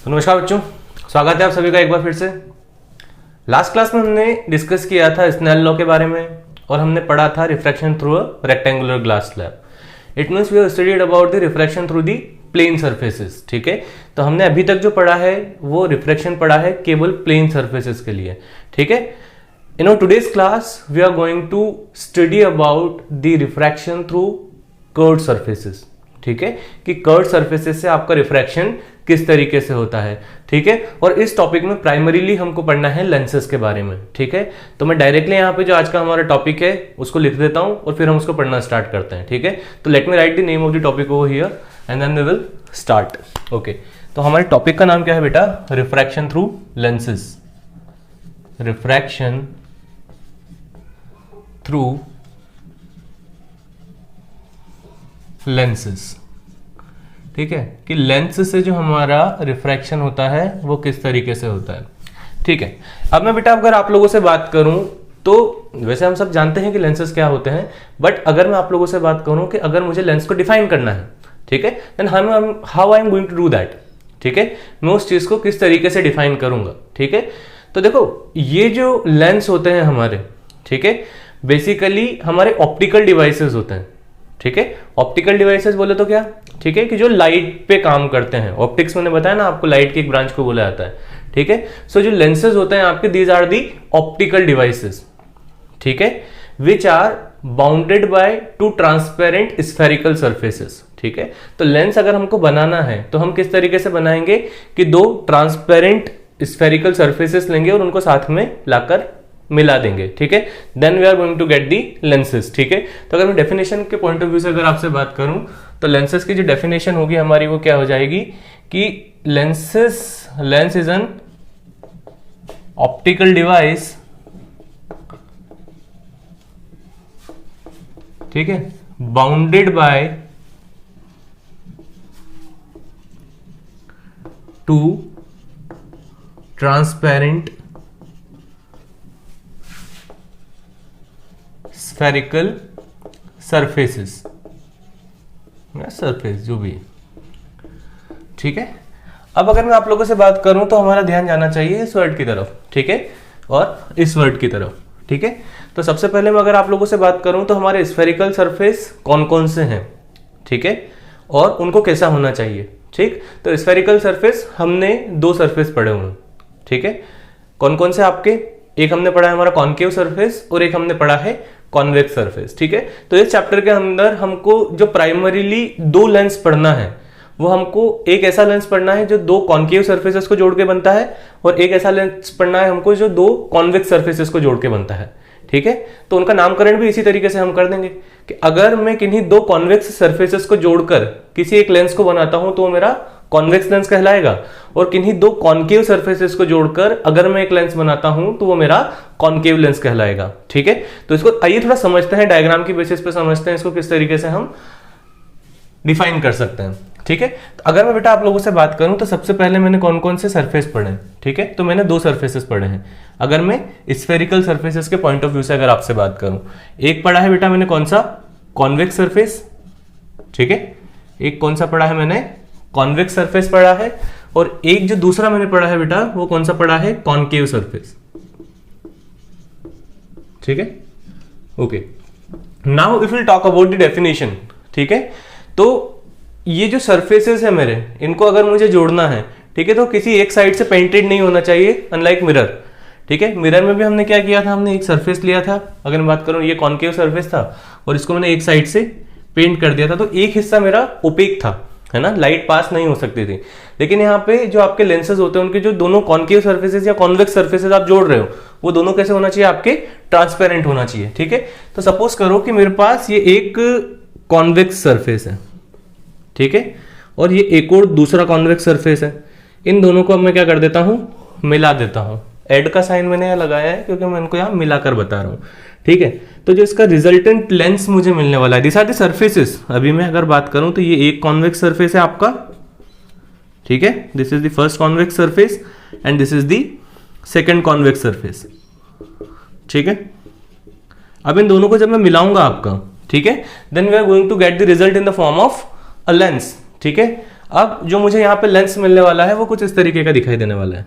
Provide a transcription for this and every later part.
तो नमस्कार बच्चों, स्वागत है आप सभी का एक बार फिर से। लास्ट क्लास में हमने डिस्कस किया था स्नेल लॉ के बारे में और हमने पढ़ा था refraction through a rectangular glass slab. It means we have studied about the refraction through the plane surfaces. ठीक है, तो हमने अभी तक जो पढ़ा है वो रिफ्रैक्शन पढ़ा है केवल प्लेन सर्फेसेस के लिए। ठीक है, in our today's class we are going to study about the refraction through curved surfaces. ठीक है, कि कर्व्ड सर्फेसेस से आपका रिफ्रैक्शन किस तरीके से होता है। ठीक है, और इस टॉपिक में प्राइमरीली हमको पढ़ना है लेंसेज के बारे में। ठीक है, तो मैं डायरेक्टली यहाँ पे जो आज का हमारा टॉपिक है उसको लिख देता हूँ और फिर हम उसको पढ़ना स्टार्ट करते हैं। ठीक है, तो let me write the name of the topic over here and then we will start. Okay, तो हमारे टॉपिक का नाम क्या है बेटा? Refraction through lenses. Refraction through lenses. ठीक है, कि लेंस से जो हमारा रिफ्रैक्शन होता है वो किस तरीके से होता है। ठीक है, अब मैं बेटा अगर आप लोगों से बात करूं तो वैसे हम सब जानते हैं कि लेंसेज क्या होते हैं, बट अगर मैं आप लोगों से बात करूं कि अगर मुझे लेंस को डिफाइन करना है, ठीक है, then how I am going to do that. ठीक है, मैं उस चीज को किस तरीके से डिफाइन करूंगा। ठीक है, तो देखो ये जो लेंस होते हैं हमारे, ठीक है, बेसिकली हमारे ऑप्टिकल डिवाइसेस होते हैं। ठीक है, ऑप्टिकल डिवाइसेस बोले तो क्या? ठीक है, कि जो लाइट पे काम करते हैं। ऑप्टिक्स मैंने बताया ना आपको, लाइट की एक ब्रांच को बोला जाता है। ठीक है, सो जो लेंसेज होते हैं आपके, these are the optical devices. ठीक है, which are bounded by two transparent spherical surfaces. ठीक है, तो लेंस अगर हमको बनाना है तो हम किस तरीके से बनाएंगे कि दो ट्रांसपेरेंट स्फेरिकल सर्फेसेस लेंगे और उनको साथ में लाकर मिला देंगे। ठीक है, then we are going to get the lenses. ठीक है, तो अगर मैं डेफिनेशन के पॉइंट ऑफ व्यू से अगर आपसे बात करूं तो लेंसेज की जो डेफिनेशन होगी हमारी वो क्या हो जाएगी कि lens is an optical device, ठीक है, bounded by two transparent spherical surfaces या सरफेस जो भी है। ठीक है, अब अगर मैं आप लोगों से बात करूं तो हमारा ध्यान जाना चाहिए इस वर्ड की तरफ। ठीक है, और इस वर्ड की तरफ। ठीक है, तो सबसे पहले मैं अगर आप लोगों से बात करूं तो हमारे स्फेरिकल सरफेस कौन कौन से हैं। ठीक है, और उनको कैसा होना चाहिए। ठीक, तो स्फेरिकल सरफेस हमने दो सरफेस पढ़े हुए हैं। ठीक है, कौन कौन से आपके? एक हमने पढ़ा है हमारा कॉनकेव सरफेस और एक हमने पढ़ा है कॉन्वेक्स सरफेस। ठीक है, तो इस चैप्टर के अंदर हमको जो प्राइमरीली दो लेंस पढ़ना है वो हमको एक ऐसा लेंस पढ़ना है जो दो कॉनकेव सरफेसेस को जोड़ के बनता है और एक ऐसा लेंस पढ़ना है हमको जो दो कॉन्वेक्स सरफेसेस को जोड़ के बनता है। ठीक है, तो उनका नामकरण भी इसी तरीके से हम कर देंगे कि अगर मैं किन्हीं दो कॉन्वेक्स सरफेसेस को जोड़कर किसी एक लेंस को बनाता हूं तो वो मेरा कॉन्वेक्स लेंस कहलाएगा, और किन्हीं दो कॉनकेव सरफेसेस को जोड़कर अगर मैं एक लेंस बनाता हूं तो वो मेरा कॉनकेव लेंस कहलाएगा। ठीक है, तो इसको आइए थोड़ा समझते हैं, डायग्राम की बेसिस पे समझते हैं इसको किस तरीके से हम डिफाइन कर सकते हैं। ठीक है, तो अगर मैं बेटा आप लोगों से बात करूं तो सबसे पहले मैंने कौन कौन से सरफेस पढ़े हैं। ठीक है, तो मैंने दो सरफेसेस पढ़े हैं। अगर मैं स्फेरिकल सरफेसेस के पॉइंट ऑफ व्यू से अगर आपसे बात करूं, एक पढ़ा है बेटा मैंने कौन सा? Convex surface. ठीक है, एक कौन सा पढ़ा है मैंने? कॉन्वेक्स सरफेस पढ़ा है, और एक जो दूसरा मैंने पढ़ा है बेटा वो कौन सा पढ़ा है? Concave surface. ठीक है, okay, now if will talk about the definition. ठीक है, तो ये जो सरफेसेस है मेरे, इनको अगर मुझे जोड़ना है, ठीक है, तो किसी एक साइड से पेंटेड नहीं होना चाहिए, अनलाइक मिरर। ठीक है, मिरर में भी हमने क्या किया था? हमने एक सरफेस लिया था, अगर मैं बात करूं ये कॉनकेव सरफेस था और इसको मैंने एक साइड से पेंट कर दिया था, तो एक हिस्सा मेरा ओपेक था, है ना, लाइट पास नहीं हो सकती थी। लेकिन यहाँ पे जो आपके लेंसेज होते हैं उनके जो दोनों कॉनकेव सरफेसेस या कॉन्वेक्स सरफेसेस आप जोड़ रहे हो वो दोनों कैसे होना चाहिए? आपके ट्रांसपेरेंट होना चाहिए। ठीक है, तो सपोज करो कि मेरे पास ये एक कॉन्वेक्स सरफेस है, ठीक है, और ये एक और दूसरा कॉन्वेक्स सरफेस है। इन दोनों को अब मैं क्या कर देता हूं? मिला देता हूं। ऐड का साइन मैंने यहाँ लगाया है क्योंकि मैं इनको यहाँ मिलाकर बता रहा हूं। ठीक है, तो जो इसका रिजल्टेंट लेंस मुझे मिलने वाला है, दिस आर द सरफेसेस। अभी मैं अगर बात करूं तो ये एक कॉन्वेक्स सरफेस है आपका। ठीक है, this is the first convex surface and this is the second convex surface. ठीक है, अब इन दोनों को जब मैं मिलाऊंगा आपका, ठीक है, then we are going to get the result in the form of a lens. ठीक है, अब जो मुझे यहाँ पे लेंस मिलने वाला है वो कुछ इस तरीके का दिखाई देने वाला है,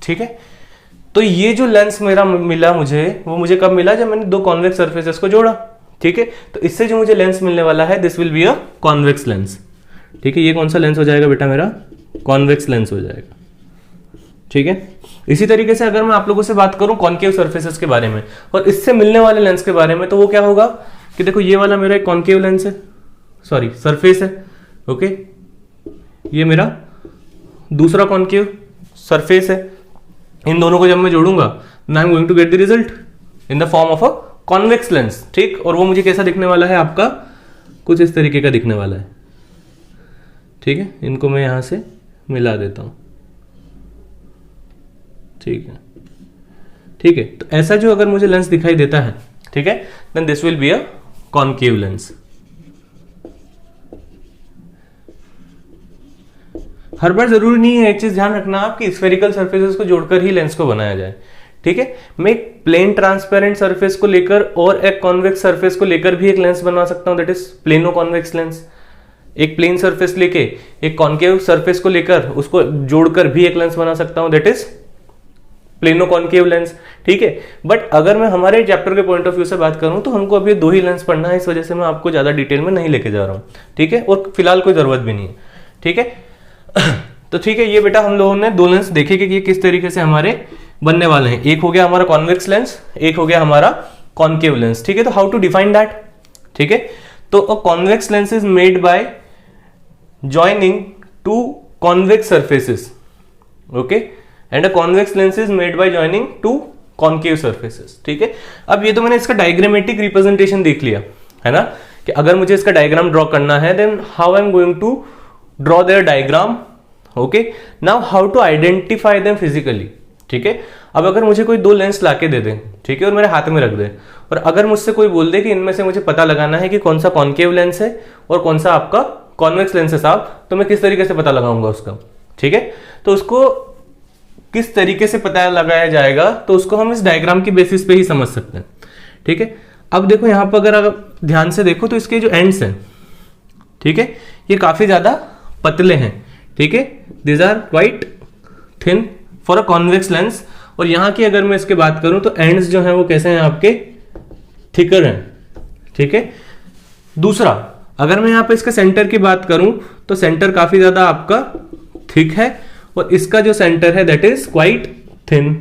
ठीक है। तो ये जो लेंस मेरा मिला मुझे, वो मुझे कब मिला, जब मैंने दो कॉन्वेक्स सरफेसेस को जोड़ा, ठीक है। तो इससे जो मुझे लेंस मिलने वाला है, this will be a convex lens, ठीक है। ये कौन सा लेंस हो जाएगा बेटा, मेरा कॉन्वेक्स लेंस हो जाएगा, ठीक है। इसी तरीके से अगर मैं आप लोगों से बात करूं कॉन्केव सरफेसेस के बारे में और इससे मिलने वाले लेंस के बारे में, तो वो क्या होगा कि देखो ये वाला मेरा एक कॉन्केव लेंस है, सॉरी सरफेस है, ओके। ये मेरा दूसरा कॉन्केव सरफेस है। इन दोनों को जब मैं जोड़ूंगा, I am going to get the result in the form of a convex lens, ठीक। और वो मुझे कैसा दिखने वाला है, आपका कुछ इस तरीके का दिखने वाला है, ठीक है। इनको मैं यहां से मिला देता हूं, ठीक है, ठीक है। तो ऐसा जो अगर मुझे लेंस दिखाई देता है, ठीक है, then this will be a concave lens. हर बार जरूरी नहीं है, एक चीज ध्यान रखना आप कि स्फेरिकल सरफेसेस को जोड़कर ही लेंस को बनाया जाए, ठीक है। मैं एक प्लेन ट्रांसपेरेंट सरफेस को लेकर और एक कॉन्वेक्स सरफेस को लेकर भी एक लेंस बना सकता हूं, that is plano convex lens. एक प्लेन सरफेस लेके एक कॉन्केव सरफेस को लेकर उसको जोड़कर भी एक लेंस बना सकता हूं, that is plano concave lens, ठीक है। बट अगर मैं हमारे चैप्टर के पॉइंट ऑफ व्यू से बात करूं तो हमको अभी दो ही लेंस पढ़ना है, इस वजह से मैं आपको ज्यादा डिटेल में नहीं लेके जा रहा हूं, ठीक है। और फिलहाल कोई जरूरत भी नहीं है, ठीक है। तो ठीक है, ये बेटा हम लोगों ने दो लेंस देखे कि ये किस तरीके से हमारे बनने वाले हैं। एक हो गया हमारा कॉन्वेक्स लेंस, एक हो गया हमारा कॉन्केव लेंस, ठीक है। तो हाउ टू डिफाइन दैट, ठीक है। तो अ convex lens is made by joining two convex surfaces, okay, and a convex lens is made by joining two concave surfaces, ठीक है। अब ये तो मैंने इसका डायग्रामेटिक रिप्रेजेंटेशन देख लिया है ना, कि अगर मुझे इसका डायग्राम ड्रॉ करना है, then how I am going to draw their diagram, okay. Now how to identify them physically, ठीक है। अब अगर मुझे कोई दो लेंस लाके दे दे, ठीक है, और मेरे हाथ में रख दे, और अगर मुझसे कोई बोल दे कि इनमें से मुझे पता लगाना है कि कौन सा कॉन्केव लेंस है और कौन सा आपका कॉन्वेक्स लेंस है साहब, तो मैं किस तरीके से पता लगाऊंगा उसका, ठीक है। तो उसको किस तरीके से पता लगाया जाएगा, तो उसको हम इस डायग्राम की बेसिस पे ही समझ सकते हैं, ठीक है। अब देखो यहां पर अगर आप ध्यान से देखो तो इसके जो एंड्स हैं, ठीक है, ये काफी ज्यादा पतले हैं, ठीक है, these are quite thin for a convex lens. और यहां की अगर मैं इसके बात करूं तो एंड्स जो हैं वो कैसे हैं, आपके थिकर हैं, ठीक है। दूसरा, अगर मैं यहां पे इसके सेंटर की बात करूं तो सेंटर काफी ज्यादा आपका थिक है और इसका जो सेंटर है दैट इज क्वाइट थिन,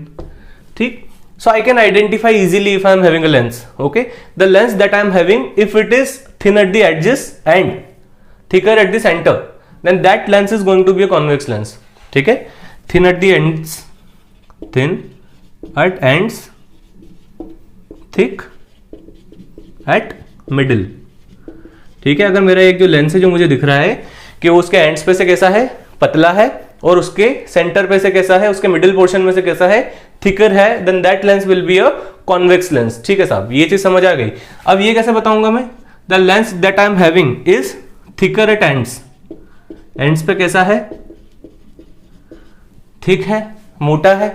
ठीक। So I can identify easily if I am having a lens, okay, the lens that I am having, if it is thin at the edges and thicker at the centre, then that lens is going to be a convex lens, ठीक है। thin at the ends, thin at ends, thick at middle, ठीक है। अगर मेरा एक जो lens है जो मुझे दिख रहा है कि वो उसके एंड्स पे से कैसा है, पतला है, और उसके सेंटर पे से कैसा है, उसके मिडिल पोर्शन में से कैसा है, थिकर है, then that lens will be a convex lens, ठीक है साहब। ये चीज समझ आ गई। अब ये कैसे बताऊंगा मैं, the lens that I am having is thicker at ends, ends पे कैसा है, थिक है, मोटा है,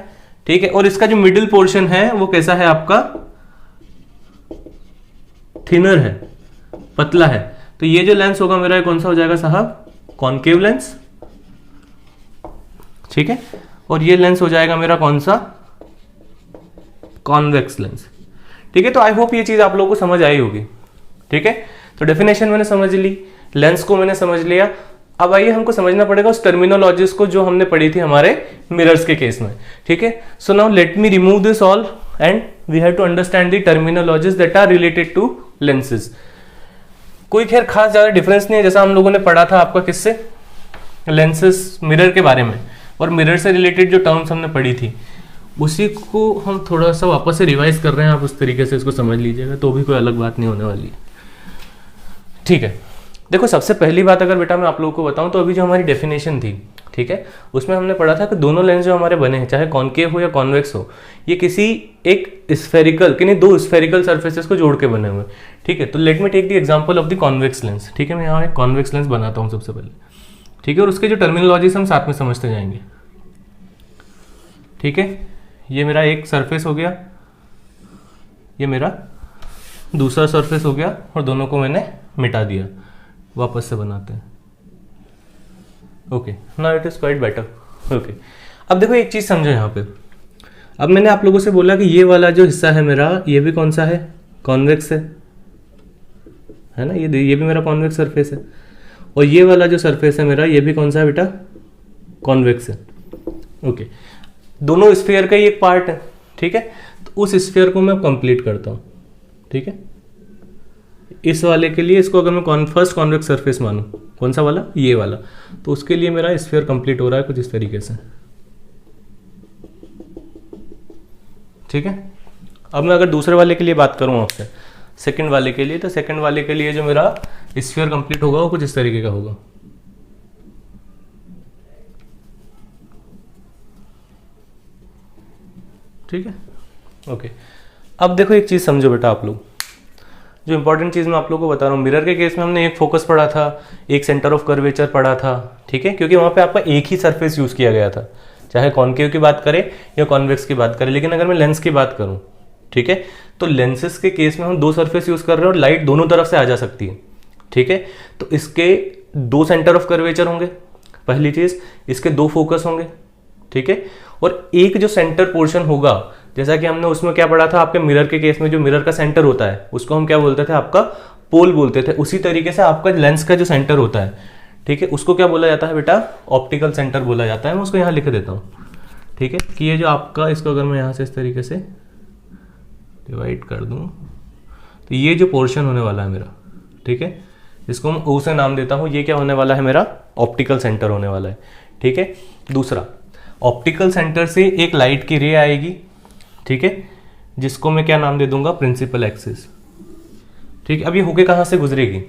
ठीक है। और इसका जो मिडिल पोर्शन है वो कैसा है, आपका थिनर है, पतला है। तो ये जो लेंस होगा मेरा कौन सा हो जाएगा साहब, कॉन्केव लेंस, ठीक है। और ये लेंस हो जाएगा मेरा कौन सा, कॉन्वेक्स लेंस, ठीक है। तो आई होप ये चीज आप लोगों को समझ आई होगी, ठीक है। तो डेफिनेशन मैंने समझ ली, लेंस को मैंने समझ लिया। अब आइए हमको समझना पड़ेगा उस टर्मिनोलॉजीज को जो हमने पढ़ी थी हमारे मिरर्स के केस में, ठीक है। So now let me remove this all and we have to understand the terminologies that are related to lenses. कोई खैर खास ज्यादा डिफरेंस नहीं है, जैसा हम लोगों ने पढ़ा था आपका किससे, लेंसेज मिरर के बारे में, और मिरर से रिलेटेड जो टर्म्स हमने पढ़ी थी उसी को हम थोड़ा सा वापस से रिवाइज कर रहे हैं। आप उस तरीके से इसको समझ लीजिएगा तो भी कोई अलग बात नहीं होने वाली है, ठीक है। देखो सबसे पहली बात अगर बेटा मैं आप लोगों को बताऊं तो अभी जो हमारी डेफिनेशन थी, ठीक है, उसमें हमने पढ़ा था कि दोनों लेंस जो हमारे बने हैं, चाहे कॉन्केव हो या कॉन्वेक्स हो, ये किसी एक स्फेरिकल कि नहीं दो स्फेरिकल सरफेसेस को जोड़ के बने हुए, ठीक है। तो let me take the example of the convex lens, ठीक है। मैं यहाँ एक कॉन्वेक्स लेंस बनाता हूँ सबसे पहले, ठीक है, और उसके जो टर्मिनोलॉजीज हम साथ में समझते जाएंगे, ठीक है। ये मेरा एक सरफेस हो गया, ये मेरा दूसरा सरफेस हो गया, और दोनों को मैंने मिटा दिया, वापस से बनाते हैं। Okay, now it is quite better. Okay, अब देखो एक चीज समझो यहाँ पे। अब मैंने आप लोगों से बोला कि ये वाला जो हिस्सा है मेरा, ये भी कौन सा है, कॉन्वेक्स है ना, ये भी मेरा कॉन्वेक्स सरफेस है, और ये वाला जो सरफेस है मेरा, ये भी कौन सा है बेटा, कॉन्वेक्स है। ओके, दोनों स्फीयर का ही एक पार्ट है, ठीक है। तो उस स्फीयर को मैं कंप्लीट करता हूँ, ठीक है। इस वाले के लिए इसको अगर मैं फर्स्ट कॉन्वेक्स सरफेस मानूं, कौन सा वाला, ये वाला, तो उसके लिए मेरा स्फीयर कंप्लीट हो रहा है कुछ इस तरीके से, ठीक है। अब मैं अगर दूसरे वाले के लिए बात करूं आपसे, सेकंड वाले के लिए, तो सेकंड वाले के लिए जो मेरा स्फीयर कंप्लीट होगा वो कुछ इस तरीके का होगा, ठीक है। ओके, अब देखो एक चीज समझो बेटा, आप लोग जो इंपॉर्टेंट चीज मैं आप लोगों को बता रहा हूँ, मिरर के केस में हमने एक फोकस पढ़ा था, एक सेंटर ऑफ कर्वेचर पढ़ा था, ठीक है, क्योंकि वहां पे आपका एक ही सरफेस यूज किया गया था, चाहे कॉनकेव की बात करें या कॉन्वेक्स की बात करें। लेकिन अगर मैं लेंस की बात करूं, ठीक है, तो लेंसेज के केस में हम दो सरफेस यूज कर रहे हैं और लाइट दोनों तरफ से आ जा सकती है, ठीक है। तो इसके दो सेंटर ऑफ कर्वेचर होंगे, पहली चीज, इसके दो फोकस होंगे, ठीक है, और एक जो सेंटर पोर्शन होगा, जैसा कि हमने उसमें क्या पढ़ा था, आपके मिरर के केस में जो मिरर का सेंटर होता है उसको हम क्या बोलते थे, आपका पोल बोलते थे। उसी तरीके से आपका लेंस का जो सेंटर होता है, ठीक है, उसको क्या बोला जाता है बेटा, ऑप्टिकल सेंटर बोला जाता है। मैं उसको यहाँ लिख देता हूँ, ठीक है, कि ये जो आपका, इसको अगर मैं यहाँ से इस तरीके से डिवाइड कर दूँ, तो ये जो पोर्शन होने वाला है मेरा, ठीक है, इसको मैं ओ से नाम देता हूँ, ये क्या होने वाला है मेरा, ऑप्टिकल सेंटर होने वाला है, ठीक है। दूसरा, ऑप्टिकल सेंटर से एक लाइट की रे आएगी, ठीक है, जिसको मैं क्या नाम दे दूंगा, प्रिंसिपल एक्सिस, ठीक है। अब ये होके कहाँ से गुजरेगी,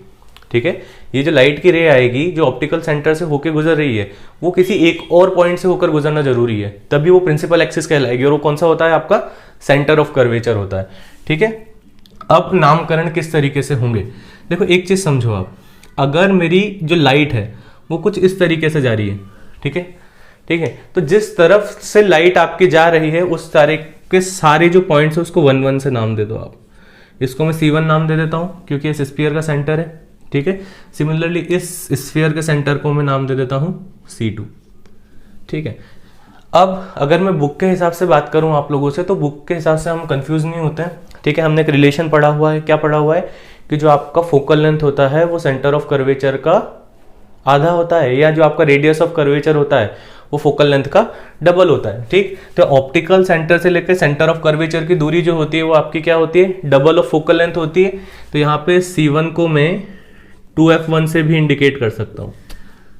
ठीक है, ये जो लाइट की रे आएगी जो ऑप्टिकल सेंटर से होके गुजर रही है, वो किसी एक और पॉइंट से होकर गुजरना जरूरी है, तभी वो प्रिंसिपल एक्सिस कहलाएगी, और वो कौन सा होता है, आपका सेंटर ऑफ कर्वेचर होता है, ठीक है। अब नामकरण किस तरीके से होंगे, देखो एक चीज समझो आप, अगर मेरी जो लाइट है वो कुछ इस तरीके से जा रही है, ठीक है, ठीक है, तो जिस तरफ से लाइट आपकी जा रही है उस तारीख के सारे जो पॉइंट्स है उसको 1 1 से नाम दे दो आप। इसको मैं C1 नाम दे देता हूं क्योंकि इस स्फीयर का सेंटर है, ठीक है। सिमिलरली इस स्फीयर के सेंटर को मैं नाम दे देता हूं C2, ठीक है। अब अगर मैं बुक के हिसाब से बात करूं आप लोगों से, तो बुक के हिसाब से हम कंफ्यूज नहीं होते हैं, ठीक है। हमने एक रिलेशन पढ़ा हुआ है, क्या पढ़ा हुआ है, कि जो आपका फोकल लेंथ होता है वो सेंटर ऑफ कर्वेचर का आधा होता है, या जो आपका रेडियस ऑफ कर्वेचर होता है वो फोकल लेंथ का डबल होता है, ठीक। तो ऑप्टिकल सेंटर से लेकर सेंटर ऑफ कर्वेचर की दूरी जो होती है वो आपकी क्या होती है, डबल ऑफ फोकल लेंथ होती है। तो यहाँ पे C1 को मैं 2f1 से भी इंडिकेट कर सकता हूँ,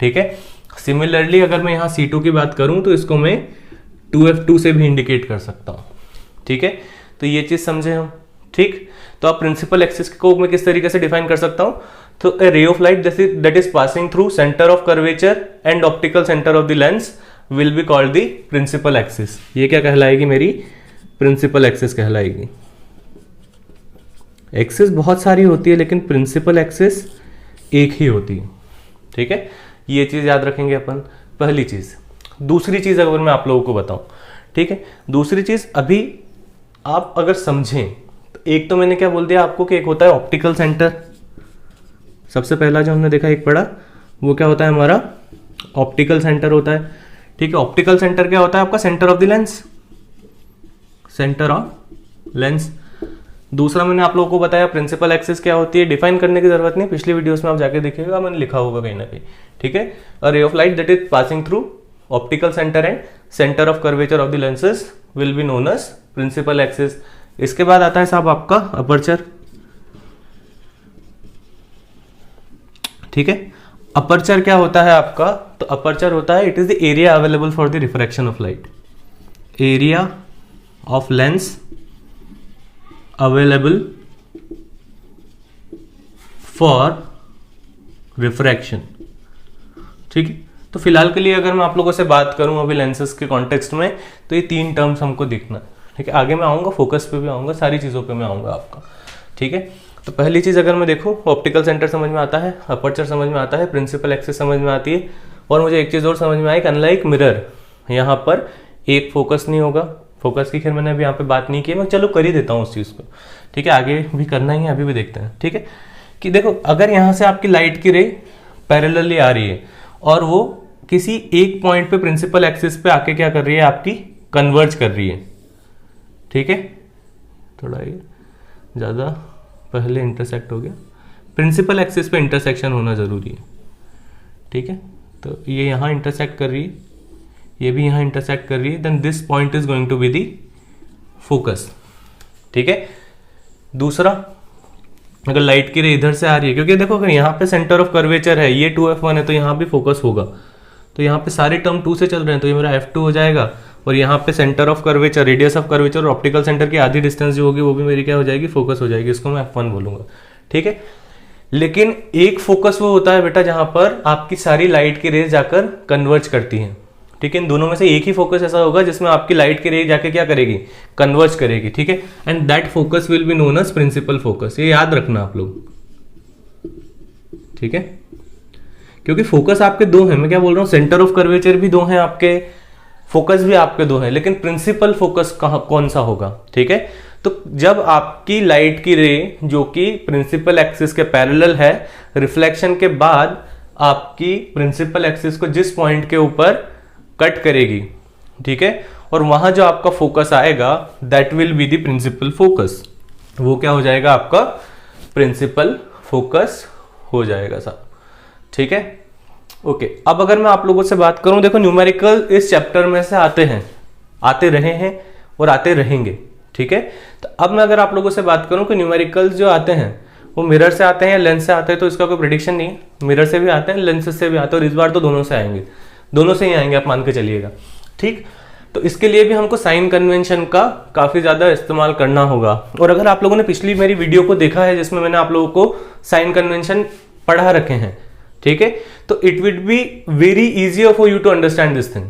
ठीक है। सिमिलरली अगर मैं यहाँ C2 की बात करूँ तो इसको मैं 2f2 से भी इंडिकेट कर सकता हूँ, ठीक है। तो ये चीज समझे हम, ठीक। तो आप प्रिंसिपल एक्सिस को मैं किस तरीके से डिफाइन कर सकता हूँ, तो a ray of light that is passing through center of curvature and optical center of the lens will be called the principal axis। ये क्या कहलाएगी, मेरी प्रिंसिपल एक्सिस कहलाएगी। एक्सिस बहुत सारी होती है लेकिन प्रिंसिपल एक्सिस एक ही होती है, ठीक है। ये चीज याद रखेंगे अपन, पहली चीज। दूसरी चीज अगर मैं आप लोगों को बताऊं, ठीक है, दूसरी चीज अभी आप अगर समझें, तो एक तो मैंने क्या बोल दिया आपको कि एक होता है ऑप्टिकल सेंटर, सबसे पहला जो हमने देखा एक पढ़ा, वो क्या होता है, हमारा ऑप्टिकल सेंटर होता है, ठीक है। ऑप्टिकल सेंटर क्या होता है, आपका centre of the lens, centre of lens. दूसरा मैंने आप लोगों को बताया प्रिंसिपल एक्सिस क्या होती है, डिफाइन करने की जरूरत नहीं, पिछली वीडियोस में आप जाके देखिएगा, मैंने लिखा होगा कहीं ना कहीं, ठीक है। A ray of light that is passing through optical centre and centre of curvature of the lenses will be known as principal axis. इसके बाद आता है साहब आपका अपर्चर, ठीक है। अपर्चर क्या होता है आपका, तो अपर्चर होता है, it is the area available for the refraction of light, area of lens available for refraction, ठीक है। तो फिलहाल के लिए अगर मैं आप लोगों से बात करूं अभी लेंसेज के कॉन्टेक्स्ट में, तो ये 3 टर्म्स हमको दिखना है, ठीक है। आगे मैं आऊंगा, फोकस पे भी आऊंगा, सारी चीजों पे मैं आऊंगा आपका, ठीक है। तो पहली चीज अगर मैं देखूं, ऑप्टिकल सेंटर समझ में आता है, अपर्चर समझ में आता है, प्रिंसिपल एक्सिस समझ में आती है, और मुझे एक चीज और समझ में आई कि अनलाइक मिरर यहाँ पर एक फोकस नहीं होगा। फोकस की खैर मैंने अभी यहाँ पे बात नहीं की, मैं चलो कर ही देता हूँ उस चीज को, ठीक है। आगे भी करना ही है, अभी भी देखते हैं, ठीक है। कि देखो अगर यहां से आपकी लाइट की रे पैरेलली आ रही है और वो किसी एक पॉइंट पे प्रिंसिपल एक्सिस पे आके क्या कर रही है, आपकी कन्वर्ज कर रही है, ठीक है, थोड़ा ये ज़्यादा पहले इंटरसेक्ट हो गया, प्रिंसिपल एक्सिस पे इंटरसेक्शन होना ज़रूरी है, ठीक है। तो ये यहाँ इंटरसेक्ट कर रही है, ये भी यहाँ इंटरसेक्ट कर रही है, then this point is going to be the focus, ठीक है। दूसरा, अगर लाइट की रे इधर से आ रही है, क्योंकि देखो अगर यहाँ पे सेंटर ऑफ कर्वेचर है, ये 2f1 है, तो यहाँ भी फोकस होगा, तो यहाँ पे सारे टर्म 2 से चल रहे हैं, तो ये मेरा f2 हो जाएगा, और यहाँ पे centre of curvature, radius of curvature और ऑप्टिकल सेंटर की आधी डिस्टेंस जो होगी वो भी मेरी क्या हो जाएगी, फोकस हो जाएगी, इसको मैं f1 बोलूंगा, ठीक है। लेकिन एक फोकस वो होता है बेटा जहां पर आपकी सारी लाइट की रेज जाकर कन्वर्ज करती हैं, ठीक है। इन दोनों में से एक ही फोकस ऐसा होगा जिसमें आपकी लाइट की रेज जाके क्या करेगी, कन्वर्ज करेगी, ठीक है। And that focus will be known as principal focus, ये याद रखना आप लोग, ठीक है। क्योंकि फोकस आपके दो हैं, मैं क्या बोल रहा हूं, सेंटर ऑफ कर्वेचर भी दो हैं आपके, फोकस भी आपके दो हैं, लेकिन प्रिंसिपल फोकस कौन सा होगा, ठीक है। तो जब आपकी लाइट की रे जो कि प्रिंसिपल एक्सिस के पैरेलल है, रिफ्लेक्शन के बाद आपकी प्रिंसिपल एक्सिस को जिस पॉइंट के ऊपर कट करेगी, ठीक है, और वहां जो आपका फोकस आएगा that will be the principal focus, वो क्या हो जाएगा, आपका प्रिंसिपल फोकस हो जाएगा साहब, ठीक है। ओके, अब अगर मैं आप लोगों से बात करूं, देखो न्यूमेरिकल इस चैप्टर में से आते हैं, आते रहे हैं और आते रहेंगे, ठीक है। तो अब मैं अगर आप लोगों से बात करूं कि न्यूमेरिकल्स जो आते हैं वो मिरर से आते हैं या लेंस से आते हैं, तो इसका कोई प्रेडिक्शन नहीं है, मिरर से भी आते हैं, लेंस से भी आते हैं, और इस बार तो दोनों से आएंगे, दोनों से ही आएंगे, आप मान के चलिएगा, ठीक। तो इसके लिए भी हमको साइन कन्वेंशन का काफी ज्यादा इस्तेमाल करना होगा। और अगर आप लोगों ने पिछली मेरी वीडियो को देखा है जिसमें मैंने आप लोगों को साइन कन्वेंशन पढ़ा रखे हैं, ठीक है, तो it will be very easier for you to understand this thing,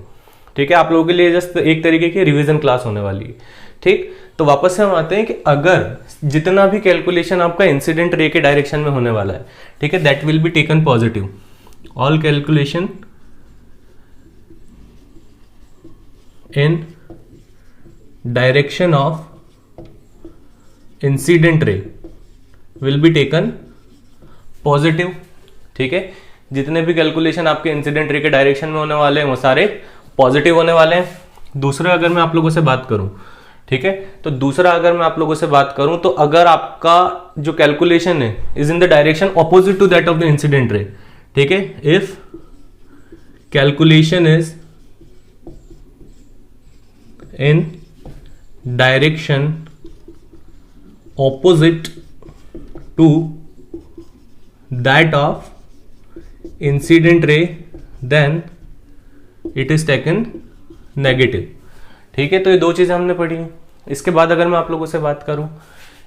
ठीक है। आप लोगों के लिए जस्ट एक तरीके की रिवीजन क्लास होने वाली है, ठीक। तो वापस से हम आते हैं कि अगर जितना भी कैलकुलेशन आपका इंसिडेंट रे के डायरेक्शन में होने वाला है, ठीक है, that will be taken positive, all calculation in direction of incident रे विल बी टेकन पॉजिटिव, ठीक है। जितने भी कैलकुलेशन आपके इंसिडेंट रे के डायरेक्शन में होने वाले हैं वो सारे पॉजिटिव होने वाले हैं। दूसरा अगर मैं आप लोगों से बात करूं, ठीक है, तो दूसरा अगर मैं आप लोगों से बात करूं, तो अगर आपका जो कैलकुलेशन है is in the direction opposite to that of the incident ray, ठीक है, if calculation is in direction opposite to that of incident ray then it is taken negative, ठीक है। तो ये दो चीजें हमने पढ़ी हैं। इसके बाद अगर मैं आप लोगों से बात करूं,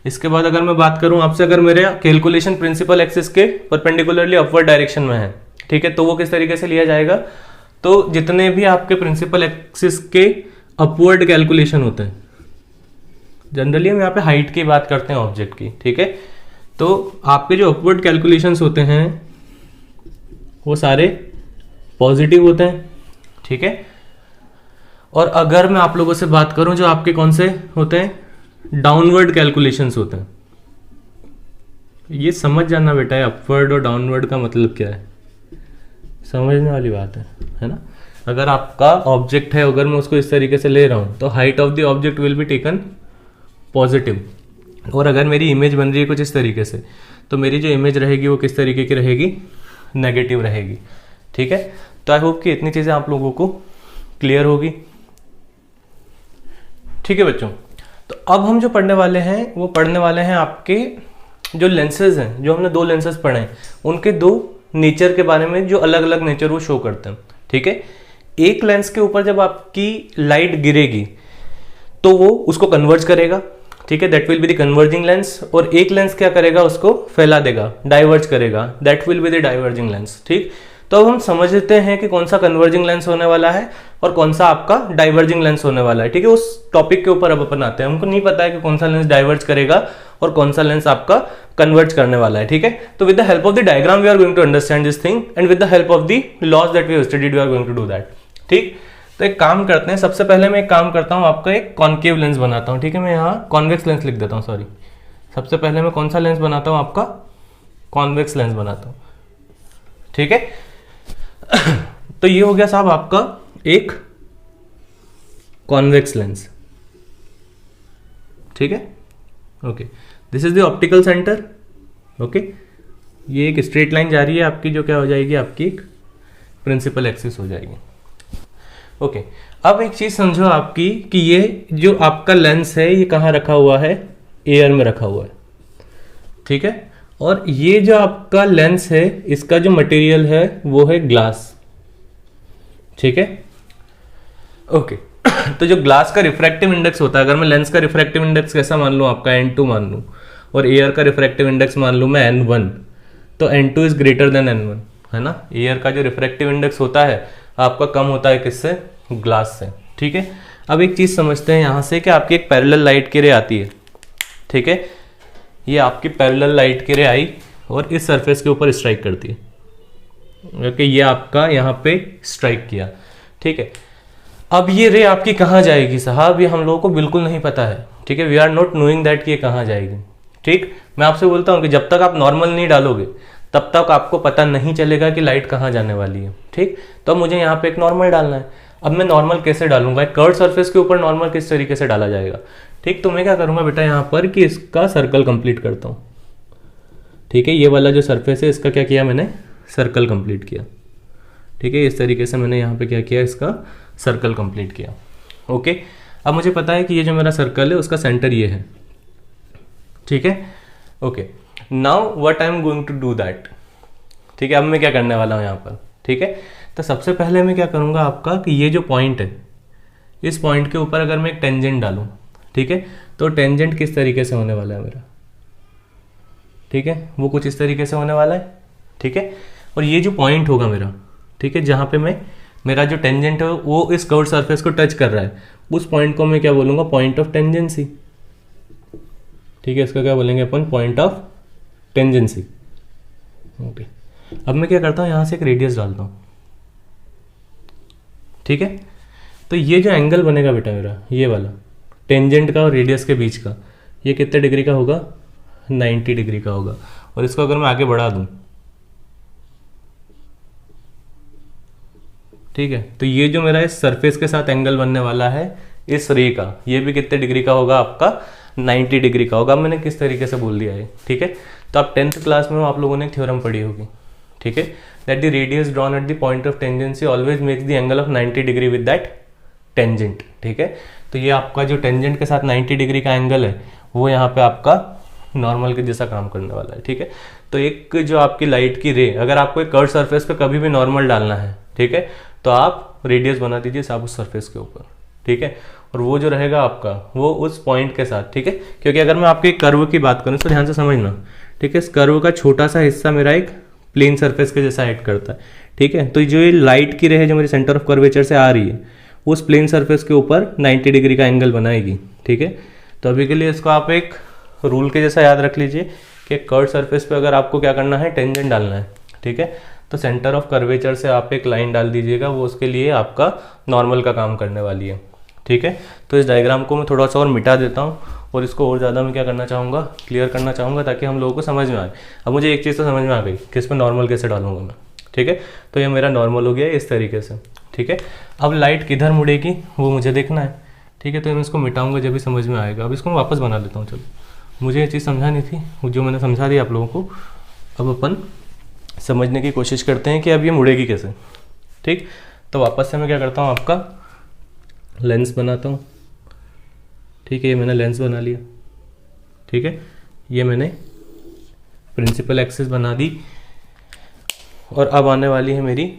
इसके बाद अगर मैं बात करूं आपसे, अगर मेरे कैलकुलेशन प्रिंसिपल एक्सिस के परपेंडिकुलरली अपवर्ड डायरेक्शन में है, ठीक है, तो वो किस तरीके से लिया जाएगा, तो जितने भी आपके प्रिंसिपल एक्सिस के अपवर्ड कैलकुलेशन होते हैं, जनरली हम यहाँ पे हाइट की बात करते हैं ऑब्जेक्ट की, ठीक है, तो आपके जो अपवर्ड कैलकुलेशंस होते हैं वो सारे पॉजिटिव होते हैं, ठीक है। और अगर मैं आप लोगों से बात करूं जो आपके कौन से होते हैं, डाउनवर्ड कैलकुलेशंस होते हैं, ये समझ जाना बेटा है, अपवर्ड और डाउनवर्ड का मतलब क्या है, समझने वाली बात है ना। अगर आपका ऑब्जेक्ट है, अगर मैं उसको इस तरीके से ले रहा हूं तो height of the object will be taken positive, और अगर मेरी इमेज बन रही है कुछ इस तरीके से, तो मेरी जो इमेज रहेगी वो किस तरीके की रहेगी, नेगेटिव रहेगी, ठीक है। तो आई होप कि इतनी चीजें आप लोगों को क्लियर होगी, ठीक है बच्चों। तो अब हम जो पढ़ने वाले हैं वो पढ़ने वाले हैं आपके जो लेंसेज हैं, जो हमने दो लेंसेज पढ़े हैं उनके दो नेचर के बारे में, जो अलग अलग नेचर वो शो करते हैं, ठीक है। एक लेंस के ऊपर जब आपकी लाइट गिरेगी तो वो उसको कन्वर्ज करेगा, ठीक है, that will be the converging lens, और एक लेंस क्या करेगा, उसको फैला देगा, डाइवर्ज करेगा, that will be the diverging lens, ठीक। तो अब हम समझते हैं कि कौन सा कन्वर्जिंग लेंस होने वाला है और कौन सा आपका डाइवर्जिंग लेंस होने वाला है, ठीक है। उस टॉपिक के ऊपर अब अपन आते हैं, हमको नहीं पता है कि कौन सा लेंस डाइवर्ज करेगा और कौन सा लेंस आपका कन्वर्ज करने वाला है, ठीक है। तो with the help of the diagram we are going to understand this thing, and with the help of the laws that we have studied we are going to do that, ठीक। तो एक काम करते हैं, सबसे पहले मैं एक काम करता हूं, आपका एक कॉन्केव लेंस बनाता हूं, ठीक है। मैं यहाँ कॉन्वेक्स लेंस लिख देता हूँ, सॉरी। सबसे पहले मैं कौन सा लेंस बनाता हूँ, आपका कॉन्वेक्स लेंस बनाता हूँ, ठीक है। तो ये हो गया साहब आपका एक कॉन्वेक्स लेंस, ठीक है। Okay, this is the optical centre. Okay, ये एक स्ट्रेट लाइन जा रही है आपकी, जो क्या हो जाएगी, आपकी एक प्रिंसिपल एक्सिस हो जाएगी। ओके, अब एक चीज समझो आपकी कि ये जो आपका लेंस है ये कहाँ रखा हुआ है, एयर में रखा हुआ है, ठीक है। और ये जो आपका लेंस है इसका जो मटेरियल है वो है ग्लास, ठीक है। ओके, तो जो ग्लास का रिफ्रैक्टिव इंडेक्स होता है, अगर मैं लेंस का रिफ्रैक्टिव इंडेक्स कैसा मान लूँ, आपका N2 मान लूँ, और एयर का रिफ्रैक्टिव इंडेक्स मान लूँ मैं N1, तो N2 is greater than N1, है ना। एयर का जो रिफ्रैक्टिव इंडेक्स होता है आपका कम होता है किससे, ग्लास से, ठीक है। अब एक चीज समझते हैं यहाँ से कि आपकी एक पैरेलल लाइट की रे आती है, ठीक है। ये आपकी पैरेलल लाइट की रे आई और इस सरफेस के ऊपर स्ट्राइक करती है, ओके। ये आपका यहाँ पे स्ट्राइक किया, ठीक है। अब ये रे आपकी कहाँ जाएगी साहब, ये हम लोगों को बिल्कुल नहीं पता है, ठीक है। We are not knowing that कि ये कहाँ जाएगी, ठीक। मैं आपसे बोलता हूँ कि जब तक आप नॉर्मल नहीं डालोगे तब तक आपको पता नहीं चलेगा कि लाइट कहाँ जाने वाली है, ठीक। तो अब मुझे यहाँ पे एक नॉर्मल डालना है। अब मैं नॉर्मल कैसे डालूंगा, एक कर्व सरफेस के ऊपर नॉर्मल किस तरीके से डाला जाएगा, ठीक। तो मैं क्या करूँगा बेटा यहाँ पर कि इसका सर्कल कंप्लीट करता हूँ, ठीक है। ये वाला जो सरफेस है इसका क्या किया मैंने, सर्कल कंप्लीट किया, ठीक है। इस तरीके से मैंने यहाँ पे क्या किया, इसका सर्कल कंप्लीट किया, ओके। अब मुझे पता है कि ये जो मेरा सर्कल है उसका सेंटर ये है, ठीक है। Okay, now what I am going to do that, ठीक है। अब मैं क्या करने वाला हूँ यहाँ पर, ठीक है। तो सबसे पहले मैं क्या करूँगा आपका कि ये जो पॉइंट है, इस पॉइंट के ऊपर अगर मैं एक टेंजेंट डालूँ, ठीक है, तो टेंजेंट किस तरीके से होने वाला है मेरा, ठीक है, वो कुछ इस तरीके से होने वाला है, ठीक है। और ये जो पॉइंट होगा मेरा, ठीक है, जहाँ पे मेरा जो टेंजेंट है वो इस कर्व्ड सरफेस को टच कर रहा है, उस पॉइंट को मैं क्या बोलूँगा, पॉइंट ऑफ टेंजेंसी, ठीक है। इसका क्या बोलेंगे अपन, पॉइंट ऑफ टेंजेंसी, ओके। अब मैं क्या करता हूँ, यहाँ से एक रेडियस डालता हूँ, ठीक है। तो ये जो एंगल बनेगा बेटा मेरा, ये वाला टेंजेंट का और रेडियस के बीच का, ये कितने डिग्री का होगा, 90 डिग्री का होगा। और इसको अगर मैं आगे बढ़ा दूँ, ठीक है, तो ये जो मेरा इस सरफेस के साथ एंगल बनने वाला है इस रे का, ये भी कितने डिग्री का होगा, आपका 90 डिग्री का होगा। अब मैंने किस तरीके से बोल दिया है, ठीक है। तो आप 10th क्लास में आप लोगों ने थ्योरम पढ़ी होगी, ठीक है, that the radius drawn at the point of tangency always makes the angle of 90 degree with that tangent, ठीक है। तो ये आपका जो टेंजेंट के साथ 90 डिग्री का एंगल है वो यहाँ पे आपका नॉर्मल के जैसा काम करने वाला है, ठीक है। तो एक जो आपकी लाइट की रे, अगर आपको एक कर्व सरफेस पे कभी भी नॉर्मल डालना है, ठीक है, तो आप रेडियस बना दीजिए साहब उस सरफेस के ऊपर, ठीक है। और वो जो रहेगा आपका वो उस पॉइंट के साथ, ठीक है। क्योंकि अगर मैं आपके कर्व की बात करूँ तो ध्यान से समझना, ठीक है। इस कर्व का छोटा सा हिस्सा मेरा एक प्लेन सरफेस के जैसा एक्ट करता है, ठीक है। तो जो ये लाइट की रे है जो मेरे सेंटर ऑफ कर्वेचर से आ रही है, उस प्लेन सरफेस के ऊपर 90 डिग्री का एंगल बनाएगी, ठीक है। तो अभी के लिए इसको आप एक रूल के जैसा याद रख लीजिए कि कर्व सरफेस पे अगर आपको क्या करना है, टेंजेंट डालना है, ठीक है, तो सेंटर ऑफ कर्वेचर से आप एक लाइन डाल दीजिएगा, वो उसके लिए आपका नॉर्मल का काम करने वाली है, ठीक है। तो इस डायग्राम को मैं थोड़ा सा और मिटा देता हूँ और इसको और ज़्यादा मैं क्या करना चाहूँगा, क्लियर करना चाहूँगा, ताकि हम लोगों को समझ में आए। अब मुझे एक चीज़ तो समझ में आ गई कि इसमें नॉर्मल कैसे डालूंगा मैं, ठीक है। तो ये मेरा नॉर्मल हो गया इस तरीके से, ठीक है। अब लाइट किधर मुड़ेगी वो मुझे देखना है, ठीक है। तो मैं इसको मिटाऊंगा जब भी समझ में आएगा। अब इसको मैं वापस बना लेता हूँ, चलो। मुझे ये चीज़ समझानी थी, जो मैंने समझा दी आप लोगों को। अब अपन समझने की कोशिश करते हैं कि अब ये मुड़ेगी कैसे, ठीक। तो वापस से मैं क्या करता हूँ, आपका लेंस बनाता हूँ, ठीक है। ये मैंने लेंस बना लिया, ठीक है। ये मैंने प्रिंसिपल एक्सिस बना दी और अब आने वाली है मेरी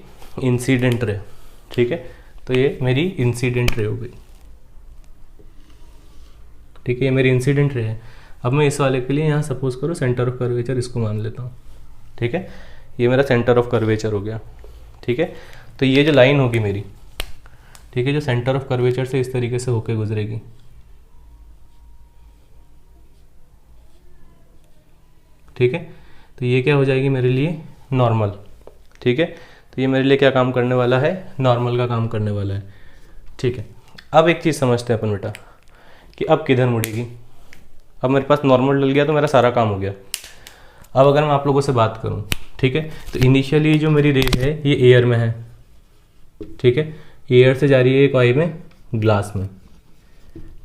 इंसिडेंट रे, ठीक है। तो ये मेरी इंसिडेंट रे हो गई, ठीक है। ये मेरी इंसिडेंट रे है। अब मैं इस वाले के लिए यहाँ सपोज करो सेंटर ऑफ कर्वेचर इसको मान लेता हूँ, ठीक है। ये मेरा सेंटर ऑफ कर्वेचर हो गया, ठीक है। तो ये जो लाइन होगी मेरी, ठीक है, जो सेंटर ऑफ कर्वेचर से इस तरीके से होके गुजरेगी, ठीक है। तो ये क्या हो जाएगी मेरे लिए, नॉर्मल, ठीक है। तो ये मेरे लिए क्या काम करने वाला है, नॉर्मल का काम करने वाला है, ठीक है। अब एक चीज़ समझते हैं अपन बेटा कि अब किधर मुड़ेगी। अब मेरे पास नॉर्मल डल गया तो मेरा सारा काम हो गया। अब अगर मैं आप लोगों से बात करूं, ठीक है, तो इनिशियली जो मेरी रेज है ये एयर में है, ठीक है, एयर से जा रही है एक वाई में, ग्लास में,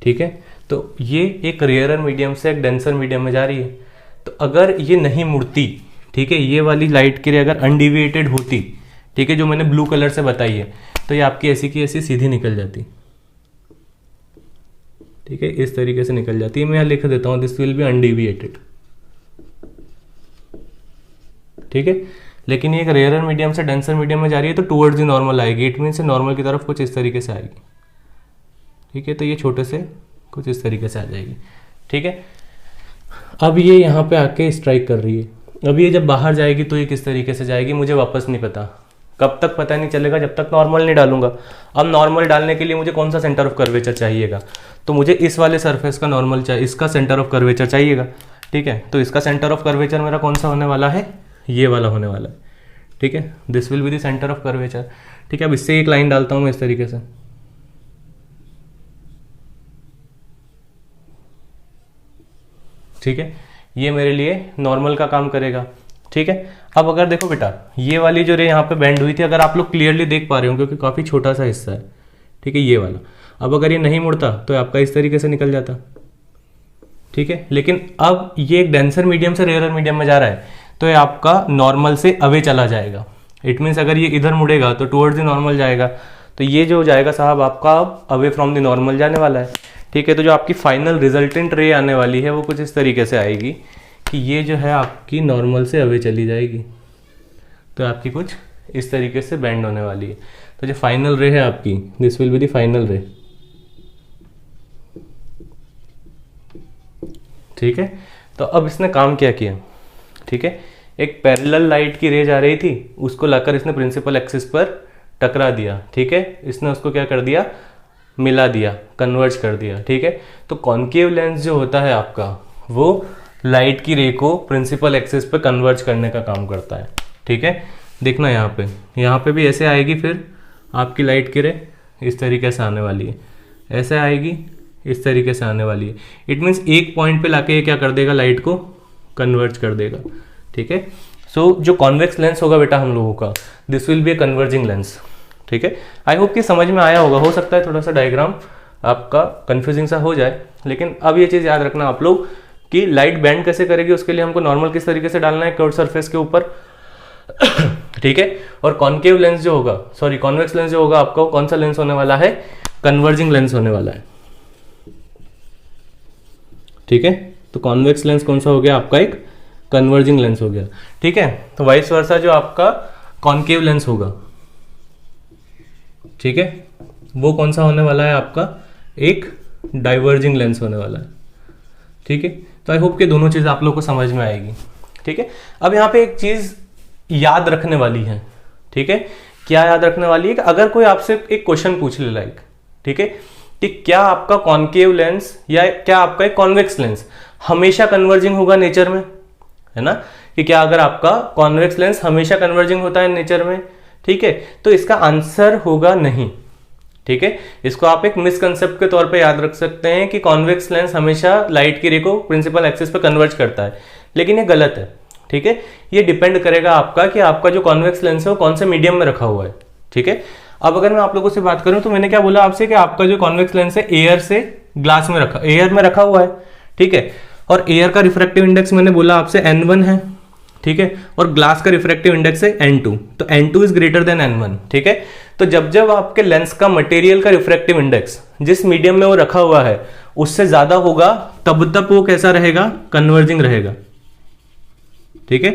ठीक है, तो ये एक रेयरर मीडियम से एक डेंसर मीडियम में जा रही है। तो अगर ये नहीं मुड़ती, ठीक है, ये वाली लाइट की रे अगर अनडिविएटेड होती, ठीक है, जो मैंने ब्लू कलर से बताई है, तो ये आपकी ऐसी की ऐसी सीधी निकल जाती, ठीक है, इस तरीके से निकल जाती है। मैं यहाँ लिख देता हूँ दिस विल बी अनडिविएटेड, ठीक है। लेकिन ये एक रेयरर मीडियम से डेंसर मीडियम में जा रही है तो टुवर्ड्स द नॉर्मल आएगी, इट मीन से नॉर्मल की तरफ कुछ इस तरीके से आएगी, ठीक है। तो ये छोटे से कुछ इस तरीके से आ जाएगी, ठीक है। अब ये यहाँ पे आके स्ट्राइक कर रही है, अब ये जब बाहर जाएगी तो ये किस तरीके से जाएगी मुझे वापस नहीं पता, कब तक पता नहीं चलेगा जब तक नॉर्मल नहीं डालूंगा। अब नॉर्मल डालने के लिए मुझे कौन सा सेंटर ऑफ कर्वेचर चाहिएगा, तो मुझे इस वाले सरफेस का नॉर्मल चाहिए, इसका सेंटर ऑफ कर्वेचर चाहिएगा, ठीक है। तो इसका सेंटर ऑफ कर्वेचर मेरा कौन सा होने वाला है, ये वाला होने वाला है, ठीक है। This will be the centre of curvature, ठीक है। अब इससे एक लाइन डालता हूं मैं इस तरीके से, ठीक है, ये मेरे लिए नॉर्मल का काम करेगा, ठीक है। अब अगर देखो बेटा ये वाली जो रे यहाँ पे बेंड हुई थी, अगर आप लोग क्लियरली देख पा रहे हो क्योंकि काफी छोटा सा हिस्सा है, ठीक है, ये वाला, अब अगर ये नहीं मुड़ता तो आपका इस तरीके से निकल जाता, ठीक है। लेकिन अब ये एक डेंसर मीडियम से रेयरर मीडियम में जा रहा है तो ये आपका नॉर्मल से अवे चला जाएगा, इट मीन्स अगर ये इधर मुड़ेगा तो टुवर्ड्स द नॉर्मल जाएगा, तो ये जो जाएगा साहब आपका अवे फ्रॉम द नॉर्मल जाने वाला है, ठीक है। तो जो आपकी फाइनल रिजल्टेंट रे आने वाली है वो कुछ इस तरीके से आएगी कि ये जो है आपकी नॉर्मल से अवे चली जाएगी, तो आपकी कुछ इस तरीके से बेंड होने वाली है। तो जो फाइनल रे है आपकी, this will be the final रे, ठीक है। तो अब इसने काम क्या किया, ठीक है, एक पैरेलल लाइट की रे जा रही थी, उसको लाकर इसने प्रिंसिपल एक्सिस पर टकरा दिया, ठीक है, इसने उसको क्या कर दिया, मिला दिया, कन्वर्ज कर दिया, ठीक है। तो कॉन्केव लेंस जो होता है आपका वो लाइट की रे को प्रिंसिपल एक्सिस पे कन्वर्ज करने का काम करता है, ठीक है। देखना यहाँ पे भी ऐसे आएगी, फिर आपकी लाइट की रे इस तरीके से आने वाली है, ऐसे आएगी, इस तरीके से आने वाली है, इट मीन्स एक पॉइंट पे लाके ये क्या कर देगा, लाइट को कन्वर्ज कर देगा, ठीक है। सो जो कॉन्वेक्स लेंस होगा बेटा हम लोगों का, this will B a converging lens, ठीक है। आई होप कि समझ में आया होगा, हो सकता है थोड़ा सा डायग्राम आपका कंफ्यूजिंग सा हो जाए, लेकिन अब ये चीज़ याद रखना आप लोग कि लाइट बेंड कैसे करेगी, उसके लिए हमको नॉर्मल किस तरीके से डालना है कर्व सरफेस के ऊपर, ठीक है। और कॉन्केव लेंस जो होगा, सॉरी कॉन्वेक्स लेंस जो होगा आपका कौन सा लेंस होने वाला है, कन्वर्जिंग लेंस होने वाला है, ठीक है। तो कॉन्वेक्स लेंस कौन सा हो गया आपका, एक कन्वर्जिंग लेंस हो गया, ठीक है। तो वाइस वर्सा जो आपका कॉन्केव लेंस होगा, ठीक है, वो कौन सा होने वाला है आपका, एक डाइवर्जिंग लेंस होने वाला है, ठीक है। तो आई होप कि दोनों चीज आप लोग को समझ में आएगी, ठीक है। अब यहाँ पे एक चीज याद रखने वाली है, ठीक है, क्या याद रखने वाली है कि अगर कोई आपसे एक क्वेश्चन पूछ ले लाइक, ठीक है, कि क्या आपका कॉन्केव लेंस या क्या आपका एक कॉन्वेक्स लेंस हमेशा कन्वर्जिंग होगा नेचर में, है ना, कि क्या अगर आपका कॉन्वेक्स लेंस हमेशा कन्वर्जिंग होता है नेचर में, ठीक है, तो इसका आंसर होगा नहीं, ठीक है। इसको आप एक मिसकंसेप्ट के तौर पे याद रख सकते हैं कि कॉन्वेक्स लेंस हमेशा लाइट की रे को प्रिंसिपल एक्सिस पे कन्वर्ज करता है, लेकिन ये गलत है, ठीक है। ये डिपेंड करेगा आपका कि आपका जो कॉन्वेक्स लेंस है वो कौन से मीडियम में रखा हुआ है, ठीक है। अब अगर मैं आप लोगों से बात करूं तो मैंने क्या बोला आपसे कि आपका जो कॉन्वेक्स लेंस है एयर से ग्लास में रखा, एयर में रखा हुआ है, ठीक है, और एयर का रिफ्रैक्टिव इंडेक्स मैंने बोला आपसे n1 है, ठीक है, और ग्लास का रिफ्रैक्टिव इंडेक्स है n2, तो n2 is greater than n1, ठीक है। तो जब जब आपके लेंस का मटेरियल का रिफ्रैक्टिव इंडेक्स जिस मीडियम में वो रखा हुआ है उससे ज्यादा होगा, तब तक वो कैसा रहेगा, कन्वर्जिंग रहेगा, ठीक है,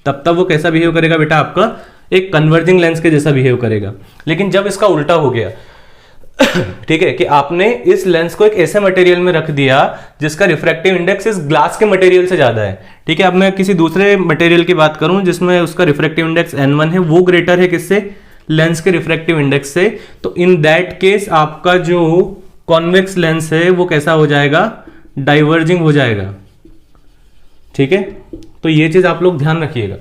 तब तक वो कैसा बिहेव करेगा बेटा, आपका एक कन्वर्जिंग लेंस के जैसा बिहेव करेगा। लेकिन जब इसका उल्टा हो गया, ठीक है, कि आपने इस लेंस को एक ऐसे मटेरियल में रख दिया जिसका रिफ्रैक्टिव इंडेक्स इस ग्लास के मटेरियल से ज्यादा है, ठीक है। अब मैं किसी दूसरे मटेरियल की बात करूं जिसमें उसका रिफ्रैक्टिव इंडेक्स n1 है, वो ग्रेटर है किससे, लेंस के रिफ्रैक्टिव इंडेक्स से, तो इन दैट केस आपका जो कॉन्वेक्स लेंस है वो कैसा हो जाएगा, डाइवर्जिंग हो जाएगा, ठीक है। तो ये चीज आप लोग ध्यान रखिएगा,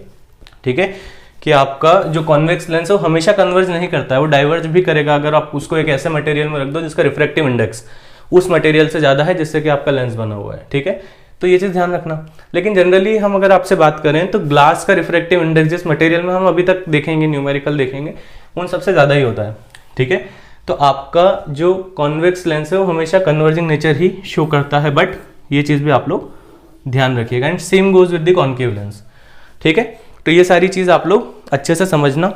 ठीक है, कि आपका जो कॉन्वेक्स लेंस है वो हमेशा कन्वर्ज नहीं करता है, वो डाइवर्ज भी करेगा अगर आप उसको एक ऐसे मटेरियल में रख दो जिसका रिफ्रैक्टिव इंडेक्स उस मटेरियल से ज्यादा है जिससे कि आपका लेंस बना हुआ है, ठीक है। तो ये चीज़ ध्यान रखना। लेकिन जनरली हम अगर आपसे बात करें तो ग्लास का रिफ्रैक्टिव इंडेक्स जिस मटेरियल में हम अभी तक देखेंगे, न्यूमेरिकल देखेंगे, उन सबसे ज़्यादा ही होता है। ठीक है, तो आपका जो कॉन्वेक्स लेंस है वो हमेशा कन्वर्जिंग नेचर ही शो करता है, बट ये चीज़ भी आप लोग ध्यान रखिएगा। And same goes with the concave lens. ठीक है, तो ये सारी चीज़ आप लोग अच्छे से समझना।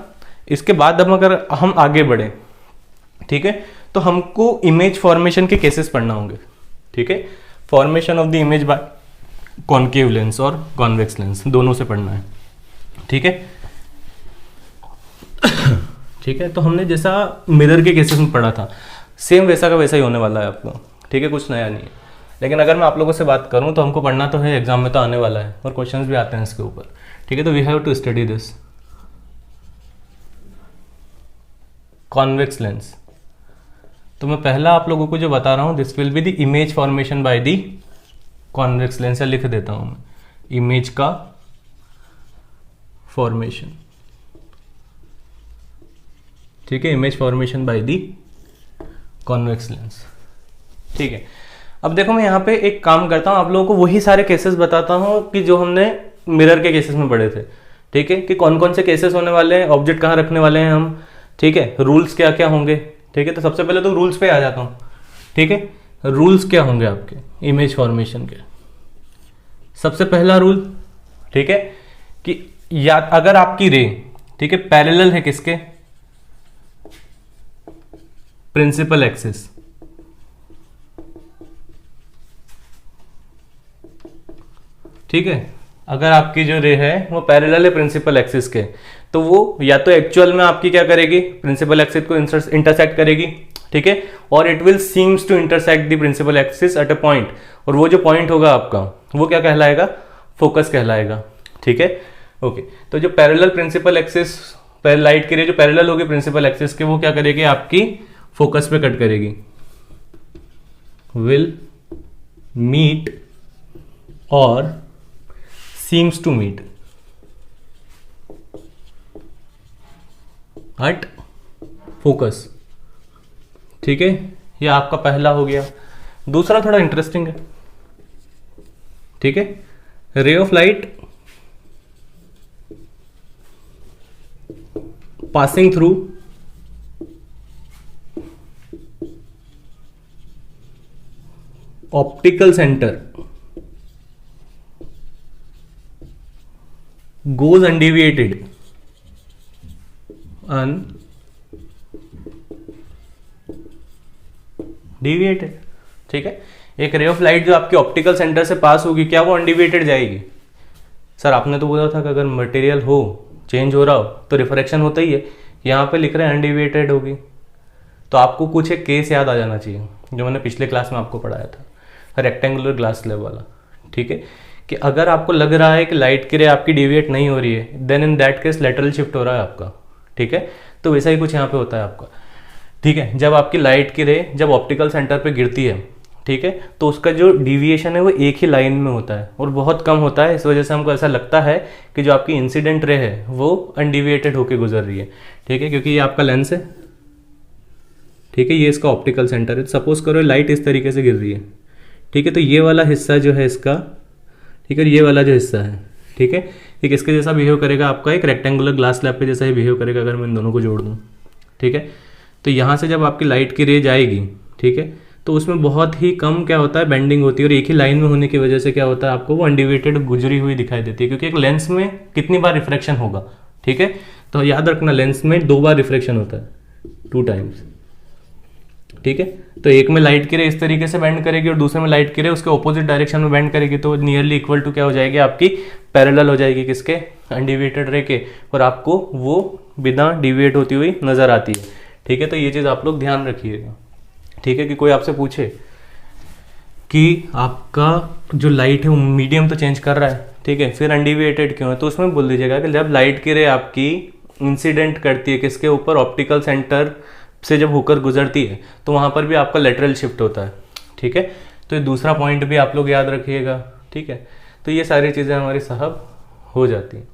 इसके बाद हम अगर हम आगे बढ़े, ठीक है, तो हमको इमेज फॉर्मेशन के केसेस पढ़ना होंगे। ठीक है, formation of the image by concave lens और कॉन्वेक्स लेंस दोनों से पढ़ना है। ठीक है ठीक है, तो हमने जैसा मिरर के केसेस में पढ़ा था, सेम वैसा का वैसा ही होने वाला है आपको। ठीक है, कुछ नया नहीं है। लेकिन अगर मैं आप लोगों से बात करूं तो हमको पढ़ना तो है, एग्जाम में तो आने वाला है और क्वेश्चंस भी आते हैं इसके ऊपर। ठीक है, तो we have to study this convex lens. तो मैं पहला आप लोगों को जो बता रहा हूं, this will be the image formation by the convex lens. लिख देता हूं मैं, इमेज का फॉर्मेशन। ठीक है, image formation by the convex lens. ठीक है, अब देखो मैं यहाँ पे एक काम करता हूँ, आप लोगों को वही सारे केसेस बताता हूँ कि जो हमने मिरर के केसेस में पढ़े थे। ठीक है, कि कौन कौन से केसेस होने वाले हैं, ऑब्जेक्ट कहाँ रखने वाले हैं हम। ठीक है, रूल्स क्या क्या होंगे। ठीक है, तो सबसे पहले तो रूल्स पे आ जाता हूँ। ठीक है, रूल्स क्या होंगे आपके इमेज फॉर्मेशन के। सबसे पहला रूल, ठीक है, कि या अगर आपकी रे, ठीक है, पैरेलल है किसके, प्रिंसिपल एक्सिस। ठीक है, अगर आपकी जो रे है वो पैरेलल है प्रिंसिपल एक्सिस के, तो वो या तो एक्चुअल में आपकी क्या करेगी, प्रिंसिपल एक्सिस को इंटरसेक्ट करेगी। ठीक है, और it will seems to intersect the principal axis at a point, और वो जो पॉइंट होगा आपका वो क्या कहलाएगा, फोकस कहलाएगा। ठीक है, ओके, तो जो पैरेलल प्रिंसिपल एक्सिस, लाइट की रे जो पैरेलल होगी प्रिंसिपल एक्सिस के, वो क्या करेगी, आपकी फोकस पे कट करेगी। विल मीट और seems to meet at focus. ठीक है, ये आपका पहला हो गया। दूसरा थोड़ा इंटरेस्टिंग है। ठीक है, रे of light passing through optical centre goes undeviated undeviated। ठीक है, एक रे ऑफ लाइट जो आपके ऑप्टिकल सेंटर से पास होगी, क्या वो अनडिविएटेड जाएगी। सर आपने तो बोला था कि अगर मटेरियल हो चेंज हो रहा हो तो रिफ्रैक्शन होता ही है, यहाँ पे लिख रहे हैं अनडिविएटेड होगी। तो आपको कुछ एक केस याद आ जाना चाहिए जो मैंने पिछले क्लास में आपको पढ़ाया था, रेक्टेंगुलर ग्लास स्लैब वाला। ठीक है, कि अगर आपको लग रहा है कि लाइट की रे आपकी डिविएट नहीं हो रही है, then in that case lateral shift हो रहा है आपका। ठीक है, तो वैसा ही कुछ यहाँ पे होता है आपका। ठीक है, जब आपकी लाइट की रे जब ऑप्टिकल सेंटर पे गिरती है, ठीक है, तो उसका जो डिविएशन है वो एक ही लाइन में होता है और बहुत कम होता है। इस वजह से हमको ऐसा लगता है कि जो आपकी इंसिडेंट रे है वो अनडिविएटेड होके गुजर रही है। ठीक है, क्योंकि ये आपका लेंस है। ठीक है, ये इसका ऑप्टिकल सेंटर है। सपोज करो लाइट इस तरीके से गिर रही है। ठीक है, तो ये वाला हिस्सा जो है इसका, ठीक है, ये वाला जो हिस्सा है, ठीक है, ये किसके जैसा बिहेव करेगा, आपका एक रेक्टेंगुलर ग्लास स्लैब पे जैसा ही बिहेव करेगा अगर मैं इन दोनों को जोड़ दूँ। ठीक है, तो यहाँ से जब आपकी लाइट की रे जाएगी, ठीक है, तो उसमें बहुत ही कम क्या होता है, बेंडिंग होती है, और एक ही लाइन में होने की वजह से क्या होता है, आपको वो अनडिविएटेड गुजरी हुई दिखाई देती है। क्योंकि एक लेंस में कितनी बार रिफ्रैक्शन होगा, ठीक है, तो याद रखना लेंस में 2 बार रिफ्रैक्शन होता है, 2 टाइम्स। ठीक है, तो एक में लाइट की रे इस तरीके से बेंड करेगी और दूसरे में लाइट की रे उसके ऑपोजिट डायरेक्शन में बेंड करेगी, तो नियरली इक्वल टू क्या हो जाएगी, आपकी पैरेलल हो जाएगी किसके, अनडिविएटेड रे के, और आपको वो बिना डिविएट होती हुई नजर आती है। ठीक है, तो ये चीज़ आप लोग ध्यान रखिएगा। ठीक है, कि कोई आपसे पूछे कि आपका जो लाइट है वो मीडियम तो चेंज कर रहा है, ठीक है, फिर अनडिविएटेड क्यों है, तो उसमें बोल दीजिएगा कि जब लाइट की रे आपकी इंसिडेंट करती है किसके ऊपर, ऑप्टिकल सेंटर से जब होकर गुजरती है, तो वहाँ पर भी आपका लेटरल शिफ्ट होता है। ठीक है, तो ये दूसरा पॉइंट भी आप लोग याद रखिएगा। ठीक है, तो ये सारी चीज़ें हमारी साहब हो जाती हैं।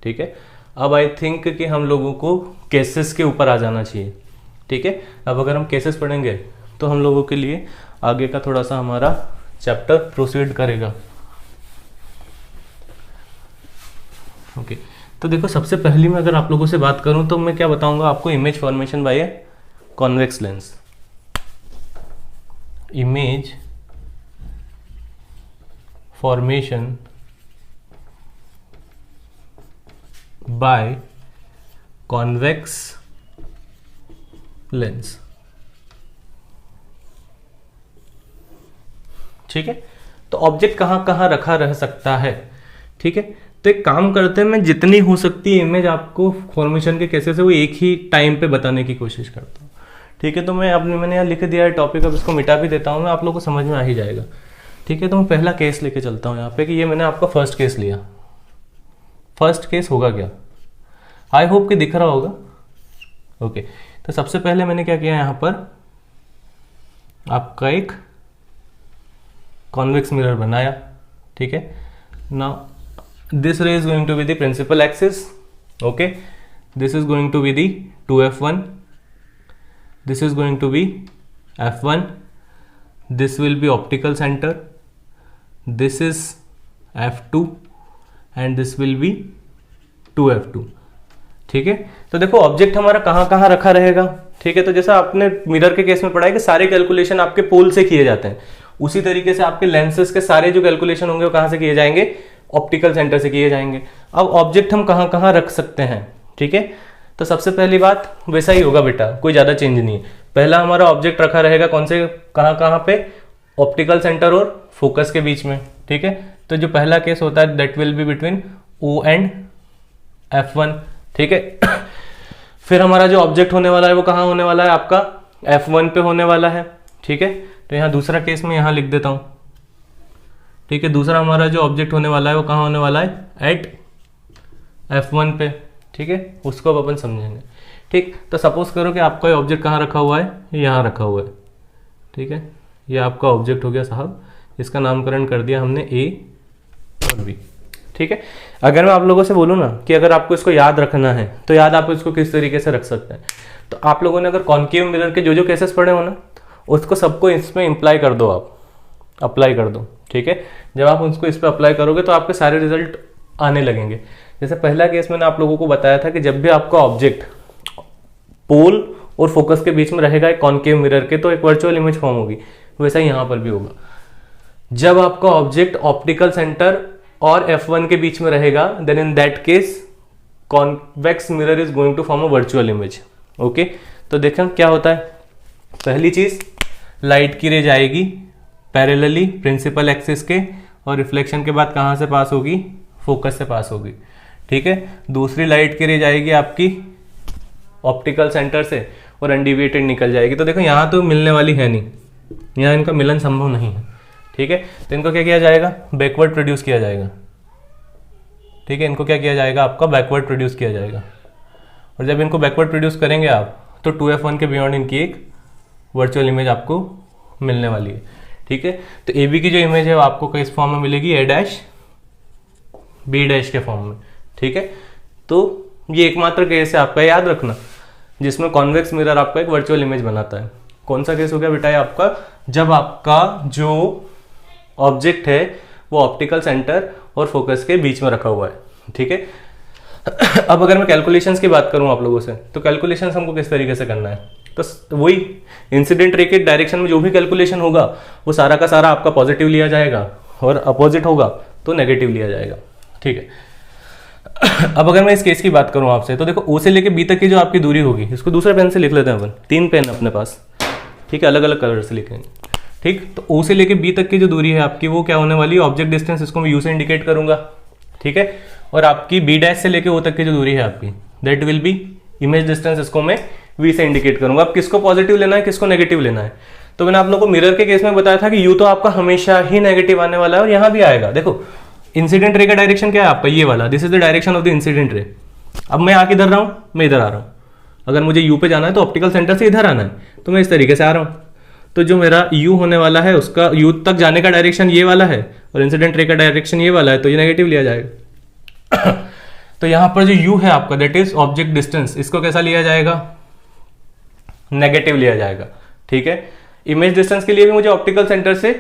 ठीक है, अब आई थिंक कि हम लोगों को केसेस के ऊपर आ जाना चाहिए। ठीक है, अब अगर हम केसेस पढ़ेंगे तो हम लोगों के लिए आगे का थोड़ा सा हमारा चैप्टर प्रोसीड करेगा। ओके तो देखो सबसे पहली मैं अगर आप लोगों से बात करूं तो मैं क्या बताऊंगा आपको, image formation by a convex lens. Image formation by convex lens. ठीक है, तो ऑब्जेक्ट कहां कहां रखा रह सकता है। ठीक है, तो एक काम करते हैं, मैं जितनी हो सकती है इमेज आपको फॉर्मेशन के केसेस है वो एक ही टाइम पे बताने की कोशिश करता हूँ। ठीक है, तो मैंने यहाँ लिख दिया है टॉपिक, अब इसको मिटा भी देता हूँ मैं, आप लोगों को समझ में आ ही जाएगा। ठीक है, तो मैं पहला केस लेके चलता हूँ यहाँ पे कि ये मैंने आपका फर्स्ट केस लिया। फर्स्ट केस होगा क्या, आई होप कि दिख रहा होगा। ओके, तो सबसे पहले मैंने क्या किया यहाँ पर, आपका एक कॉन्वेक्स मिरर बनाया। ठीक है, now this ray is going to be the principal axis. Okay, this is going to be the 2f1, this is going to be f1, this will be optical center, this is f2 and this will be 2f2। ठीक है, तो देखो object हमारा कहाँ कहाँ रखा रहेगा। ठीक है, तो जैसा आपने मिरर के केस में पढ़ा है कि सारे कैलकुलेशन आपके पोल से किए जाते हैं, उसी तरीके से आपके लेंसेज के सारे जो कैलकुलेशन होंगे वो कहाँ से किए जाएंगे, ऑप्टिकल सेंटर से किए जाएंगे। अब ऑब्जेक्ट हम कहाँ कहाँ रख सकते हैं। ठीक है, तो सबसे पहली बात वैसा ही होगा बेटा, कोई ज़्यादा चेंज नहीं है। पहला हमारा ऑब्जेक्ट रखा रहेगा कौन से, कहाँ कहाँ पे, ऑप्टिकल सेंटर और फोकस के बीच में। ठीक है, तो जो पहला केस होता है that will be between O and F1। ठीक है, फिर हमारा जो ऑब्जेक्ट होने वाला है वो कहाँ होने वाला है, आपका F1 पे होने वाला है। ठीक है, तो यहाँ दूसरा केस में यहाँ लिख देता हूँ। ठीक है, दूसरा हमारा जो ऑब्जेक्ट होने वाला है वो कहाँ होने वाला है, एट F1 पे। ठीक है, उसको अब अपन समझेंगे। ठीक, तो सपोज करो कि आपका ऑब्जेक्ट कहाँ रखा हुआ है, यहाँ रखा हुआ है। ठीक है, ये आपका ऑब्जेक्ट हो गया साहब, इसका नामकरण कर दिया हमने ए और बी। ठीक है, अगर मैं आप लोगों से बोलूँ ना कि अगर आपको इसको याद रखना है तो याद आप इसको किस तरीके से रख सकते हैं, तो आप लोगों ने अगर कॉन्केव मिरर के जो केसेस पढ़े हो ना उसको सबको इसमें इम्प्लाई कर दो, आप अप्लाई कर दो। ठीक है, जब आप उसको इस पर अप्लाई करोगे तो आपके सारे रिजल्ट आने लगेंगे। जैसे पहला केस मैंने आप लोगों को बताया था कि जब भी आपका ऑब्जेक्ट पोल और फोकस के बीच में रहेगा एक कॉन्केव मिरर के, तो एक वर्चुअल इमेज फॉर्म होगी। वैसा ही यहां पर भी होगा, जब आपका ऑब्जेक्ट ऑप्टिकल सेंटर और F1 के बीच में रहेगा then in that case convex mirror is going to form a virtual image. Okay, तो देखें क्या होता है। पहली चीज, लाइट की रे जाएगी पैरेलली प्रिंसिपल एक्सिस के और रिफ्लेक्शन के बाद कहां से पास होगी, फोकस से पास होगी। ठीक है, दूसरी लाइट की रे जाएगी आपकी ऑप्टिकल सेंटर से और अनडिविएटेड निकल जाएगी। तो देखो यहाँ तो मिलने वाली है नहीं, यहाँ इनका मिलन संभव नहीं है। ठीक है, तो इनको क्या किया जाएगा, बैकवर्ड प्रोड्यूस किया जाएगा। ठीक है, इनको क्या किया जाएगा, आपका बैकवर्ड प्रोड्यूस किया जाएगा। और जब इनको बैकवर्ड प्रोड्यूस करेंगे आप तो 2f1 के बियॉन्ड इनकी एक वर्चुअल इमेज आपको मिलने वाली है। ठीक है, तो ए बी की जो इमेज है वो आपको किस फॉर्म में मिलेगी, ए डैश बी डैश के फॉर्म में। ठीक है, तो ये एकमात्र केस है आपका, याद रखना, जिसमें कॉन्वेक्स मिरर आपका एक वर्चुअल इमेज बनाता है। कौन सा केस हो गया बेटा, आपका जब आपका जो ऑब्जेक्ट है वो ऑप्टिकल सेंटर और फोकस के बीच में रखा हुआ है। ठीक है, अब अगर मैं कैलकुलेशंस की बात करूं आप लोगों से, तो कैलकुलेशंस हमको किस तरीके से करना है, तो वही इंसिडेंट रे के डायरेक्शन में जो भी कैलकुलेशन होगा वो सारा का सारा आपका पॉजिटिव लिया जाएगा और अपोजिट होगा तो नेगेटिव लिया जाएगा। ठीक है, अब अगर मैं इस केस की बात करूं आपसे, तो देखो ओ से लेके बी तक की जो आपकी दूरी होगी, इसको दूसरे पेन से लिख लेते हैं अपन, 3 पेन अपने पास। ठीक है, अलग अलग कलर से लिखेंगे। ठीक, तो ओ से लेके बी तक की जो दूरी है आपकी वो क्या होने वाली है, ऑब्जेक्ट डिस्टेंस, इसको मैं यू से इंडिकेट करूंगा। ठीक है, और आपकी बी डैश से लेके ओ तक की जो दूरी है आपकी that will B image distance, इसको मैं वी से इंडिकेट करूंगा। अब किसको पॉजिटिव लेना है, किसको नेगेटिव लेना है, तो मैंने आप लोगों को मिरर के केस में बताया था कि यू तो आपका हमेशा ही नेगेटिव आने वाला है और यहां भी आएगा। देखो इंसिडेंट रे का डायरेक्शन क्या है आपका, ये वाला, this is the direction of the incident रे। अब मैं आके इधर रहा हूं, मैं इधर आ रहा हूं, अगर मुझे यू पे जाना है तो ऑप्टिकल सेंटर से इधर आना है, तो मैं इस तरीके से आ रहा हूं। तो जो मेरा यू होने वाला है उसका यू तक जाने का डायरेक्शन ये वाला है और इंसिडेंट रे का डायरेक्शन ये वाला है, तो ये नेगेटिव लिया जाएगा। तो यहां पर जो यू है आपका दैट इज ऑब्जेक्ट डिस्टेंस, इसको कैसा लिया जाएगा, नेगेटिव लिया जाएगा। ठीक है, इमेज डिस्टेंस के लिए भी मुझे ऑप्टिकल सेंटर से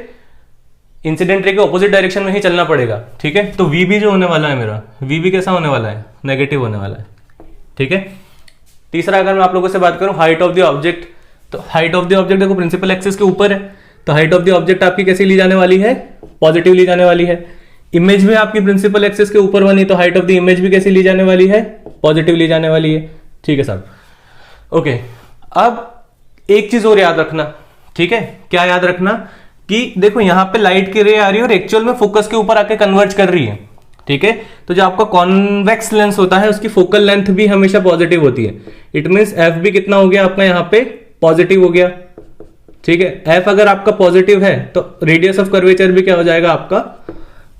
इंसिडेंट रे के ऑपोजिट डायरेक्शन में ही चलना पड़ेगा, ठीक है। तो वी भी जो होने वाला है मेरा, वी भी कैसा होने वाला है, नेगेटिव होने वाला है, ठीक है। तीसरा अगर मैं आप लोगों से बात करूं हाइट ऑफ द ऑब्जेक्ट, तो हाइट ऑफ द ऑब्जेक्ट देखो प्रिंसिपल एक्सिस के ऊपर है, तो हाइट ऑफ द ऑब्जेक्ट आपकी कैसी ली जाने वाली है, पॉजिटिव ली जाने वाली है। इमेज में आपकी प्रिंसिपल एक्सिस के ऊपर बनी तो हाइट ऑफ द इमेज भी कैसी ली जाने वाली है, पॉजिटिव ली जाने वाली है, ठीक है साहब। ओके, अब एक चीज और याद रखना, ठीक है। क्या याद रखना कि देखो यहां पे लाइट की रे आ रही है और एक्चुअल में फोकस के ऊपर आके कन्वर्ज कर रही है, ठीक है। तो जो आपका कॉन्वेक्स लेंस होता है उसकी फोकल लेंथ भी हमेशा पॉजिटिव होती है। इट मींस एफ भी कितना हो गया आपका यहां पे, पॉजिटिव हो गया, ठीक है। एफ अगर आपका पॉजिटिव है तो रेडियस ऑफ कर्वेचर भी क्या हो जाएगा आपका,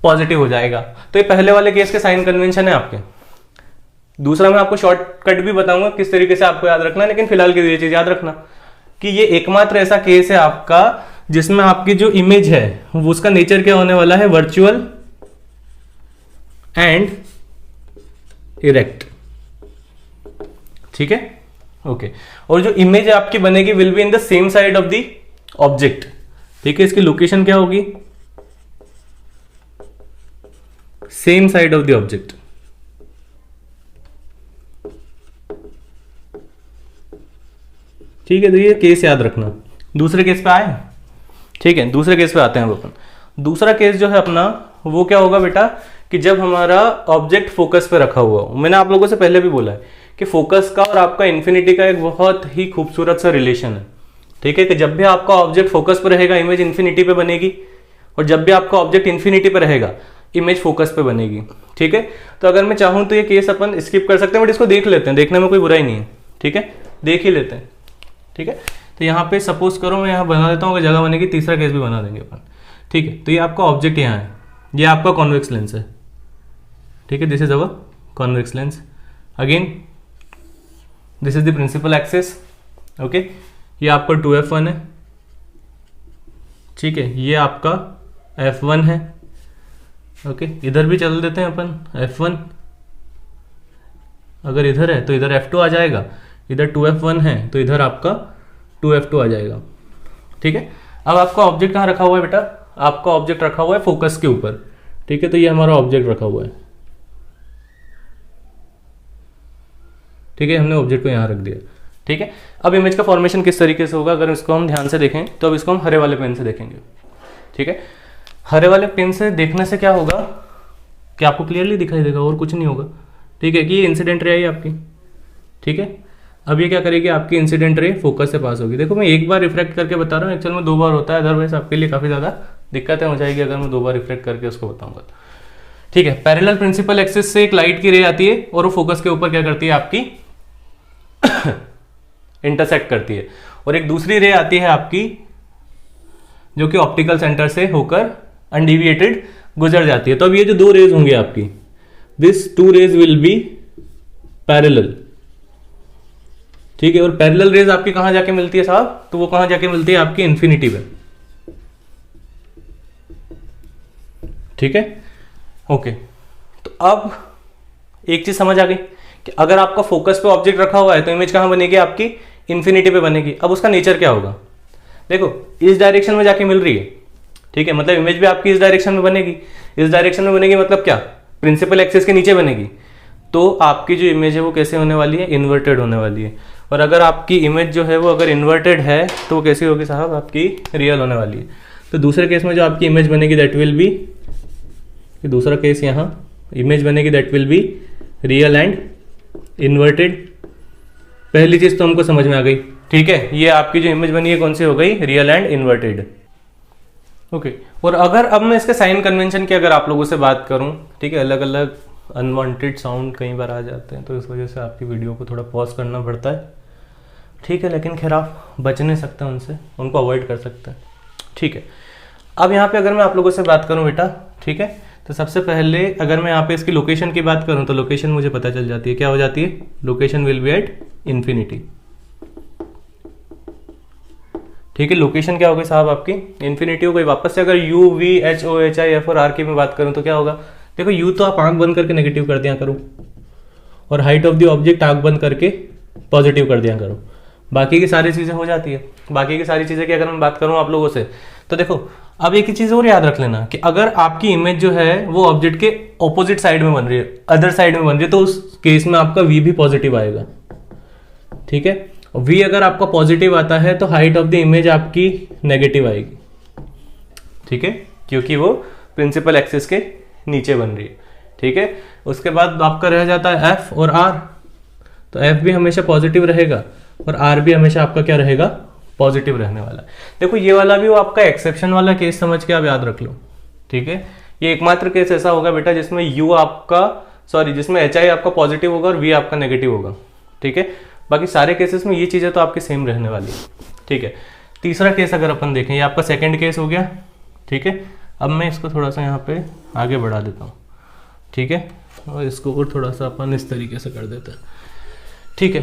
पॉजिटिव हो जाएगा। तो ये पहले वाले केस के साइन कन्वेंशन है आपके। दूसरा मैं आपको शॉर्टकट भी बताऊंगा किस तरीके से आपको याद रखना है, लेकिन फिलहाल के लिए चीज याद रखना कि ये एकमात्र ऐसा केस है आपका जिसमें आपकी जो इमेज है वो उसका नेचर क्या होने वाला है, वर्चुअल एंड इरेक्ट, ठीक है। ओके, और जो इमेज आपकी बनेगी will be in the same side of the object, ठीक है। इसकी लोकेशन क्या होगी, same side of the object, ठीक है। तो ये केस याद रखना। दूसरे केस पे आए, ठीक है, दूसरे केस पे आते हैं अब अपन। दूसरा केस जो है अपना वो क्या होगा बेटा कि जब हमारा ऑब्जेक्ट फोकस पे रखा हुआ हो। मैंने आप लोगों से पहले भी बोला है कि फोकस का और आपका इन्फिनिटी का एक बहुत ही खूबसूरत सा रिलेशन है, ठीक है। कि जब भी आपका ऑब्जेक्ट फोकस पे रहेगा इमेज इन्फिनिटी पे बनेगी, और जब भी आपका ऑब्जेक्ट इन्फिनिटी पे रहेगा इमेज फोकस पे बनेगी, ठीक है। तो अगर मैं चाहूं तो ये केस अपन स्किप कर सकते हैं, बट इसको देख लेते हैं, देखने में कोई बुराई नहीं है, ठीक है, देख ही लेते हैं, ठीक है। तो यहाँ पे सपोज करो मैं यहाँ बना देता हूँ, अगर जगह बनेगी तीसरा केस भी बना देंगे अपन, ठीक है। तो ये आपका ऑब्जेक्ट यहाँ है, ये आपका कॉन्वेक्स लेंस है, ठीक है। This is our convex lens, again this is the principal axis, okay. ये आपका 2f1 है, ठीक है। ये आपका f1 है, ओके। इधर भी चल देते हैं अपन, f1 अगर इधर है तो इधर f2 आ जाएगा, इधर 2f1 है तो इधर आपका 2f2 आ जाएगा, ठीक है। अब आपका ऑब्जेक्ट कहाँ रखा हुआ है बेटा, आपका ऑब्जेक्ट रखा हुआ है फोकस के ऊपर, ठीक है। तो ये हमारा ऑब्जेक्ट रखा हुआ है, ठीक है। हमने ऑब्जेक्ट को यहाँ रख दिया, ठीक है। अब इमेज का फॉर्मेशन किस तरीके से होगा अगर इसको हम ध्यान से देखें तो अब इसको हम हरे वाले पेन से देखेंगे, ठीक है। हरे वाले पेन से देखने से क्या होगा कि आपको क्लियरली दिखाई देगा और कुछ नहीं होगा, ठीक है। कि ये इंसिडेंट रे आई आपकी, ठीक है। अब ये क्या करेगी आपकी इंसिडेंट रे फोकस से पास होगी। देखो मैं एक बार रिफ्लेक्ट करके बता रहा हूँ, एक्चुअल में 2 बार होता है, अदरवाइज आपके लिए काफ़ी ज़्यादा दिक्कतें हो जाएगी अगर मैं 2 बार रिफ्लेक्ट करके उसको बताऊंगा, ठीक है। पैरेलल प्रिंसिपल एक्सिस से एक लाइट की रे आती है और वो फोकस के ऊपर क्या करती है आपकी इंटरसेक्ट करती है, और एक दूसरी रे आती है आपकी जो कि ऑप्टिकल सेंटर से होकर अनडिविएटेड गुजर जाती है। तो अब ये जो 2 रेज होंगी आपकी, this 2 rays will be parallel, ठीक है। और पैरेलल रेज आपकी कहां जाके मिलती है साहब, तो वो कहां जाके मिलती है आपकी इन्फिनिटी पे, ठीक है। ओके, तो अब एक चीज समझ आ गई कि अगर आपका फोकस पे ऑब्जेक्ट रखा हुआ है तो इमेज कहां बनेगी आपकी, इन्फिनिटी पे बनेगी। अब उसका नेचर क्या होगा, देखो इस डायरेक्शन में जाके मिल रही है, ठीक है। मतलब इमेज भी आपकी इस डायरेक्शन में बनेगी, इस डायरेक्शन में बनेगी मतलब क्या, प्रिंसिपल एक्सिस के नीचे बनेगी। तो आपकी जो इमेज है वो कैसे होने वाली है, इन्वर्टेड होने वाली है। और अगर आपकी इमेज जो है वो अगर इन्वर्टेड है तो वो कैसी होगी साहब, आपकी रियल होने वाली है। तो दूसरे केस में जो आपकी इमेज बनेगी दैट विल बी, दूसरा केस यहाँ इमेज बनेगी that will be real and inverted. पहली चीज तो हमको समझ में आ गई, ठीक है। ये आपकी जो इमेज बनी है कौन सी हो गई, रियल एंड इन्वर्टेड, ओके। और अगर अब मैं इसके साइन कन्वेंशन की अगर आप लोगों से बात करूं, ठीक है, अलग अलग अनवांटेड साउंड कई बार आ जाते हैं तो इस वजह से आपकी वीडियो को थोड़ा पॉज करना पड़ता है, ठीक है। लेकिन खैर आप बच नहीं सकते उनसे, उनको अवॉइड कर सकते हैं, ठीक है। अब यहाँ पे अगर मैं आप लोगों से बात करूँ बेटा, ठीक है, तो सबसे पहले अगर मैं यहाँ पे इसकी लोकेशन की बात करूँ तो लोकेशन मुझे पता चल जाती है, क्या हो जाती है, location will be at infinity, ठीक है। लोकेशन क्या होगी साहब आपकी, इन्फिनिटी हो गई। वापस से अगर u v h o h i f और आर की में बात करूँ तो क्या होगा, देखो यू तो आप आंख बंद करके नेगेटिव कर दिया करो, और हाइट ऑफ द ऑब्जेक्ट आंख बंद करके पॉजिटिव कर दिया करो, बाकी की सारी चीज़ें हो जाती है। बाकी की सारी चीज़ें की अगर मैं बात करूँ आप लोगों से तो देखो अब एक ही चीज और याद रख लेना कि अगर आपकी इमेज जो है वो ऑब्जेक्ट के ऑपोजिट साइड में बन रही है, अदर साइड में बन रही है, तो उस केस में आपका v भी पॉजिटिव आएगा। ठीक है, v अगर आपका पॉजिटिव आता है तो हाइट ऑफ द इमेज आपकी नेगेटिव आएगी। ठीक है, क्योंकि वो प्रिंसिपल एक्सिस के नीचे बन रही है। ठीक है, उसके बाद आपका रह जाता है f और r। तो f भी हमेशा पॉजिटिव रहेगा और r भी हमेशा आपका क्या रहेगा, पॉजिटिव रहने वाला है। देखो ये वाला भी वो आपका एक्सेप्शन वाला केस समझ के आप याद रख लो। ठीक है, ये एकमात्र केस ऐसा होगा बेटा जिसमें u आपका जिसमें hi आपका पॉजिटिव होगा और v आपका नेगेटिव होगा। ठीक है, बाकी सारे केसेस में ये चीजें तो आपकी सेम रहने वाली है। ठीक है, तीसरा केस अगर अपन देखें, ये आपका सेकंड केस हो गया। ठीक है, अब मैं इसको थोड़ा सा यहाँ पे आगे बढ़ा देता हूँ। ठीक है, और इसको और थोड़ा सा अपन इस तरीके से कर देते हैं। ठीक है,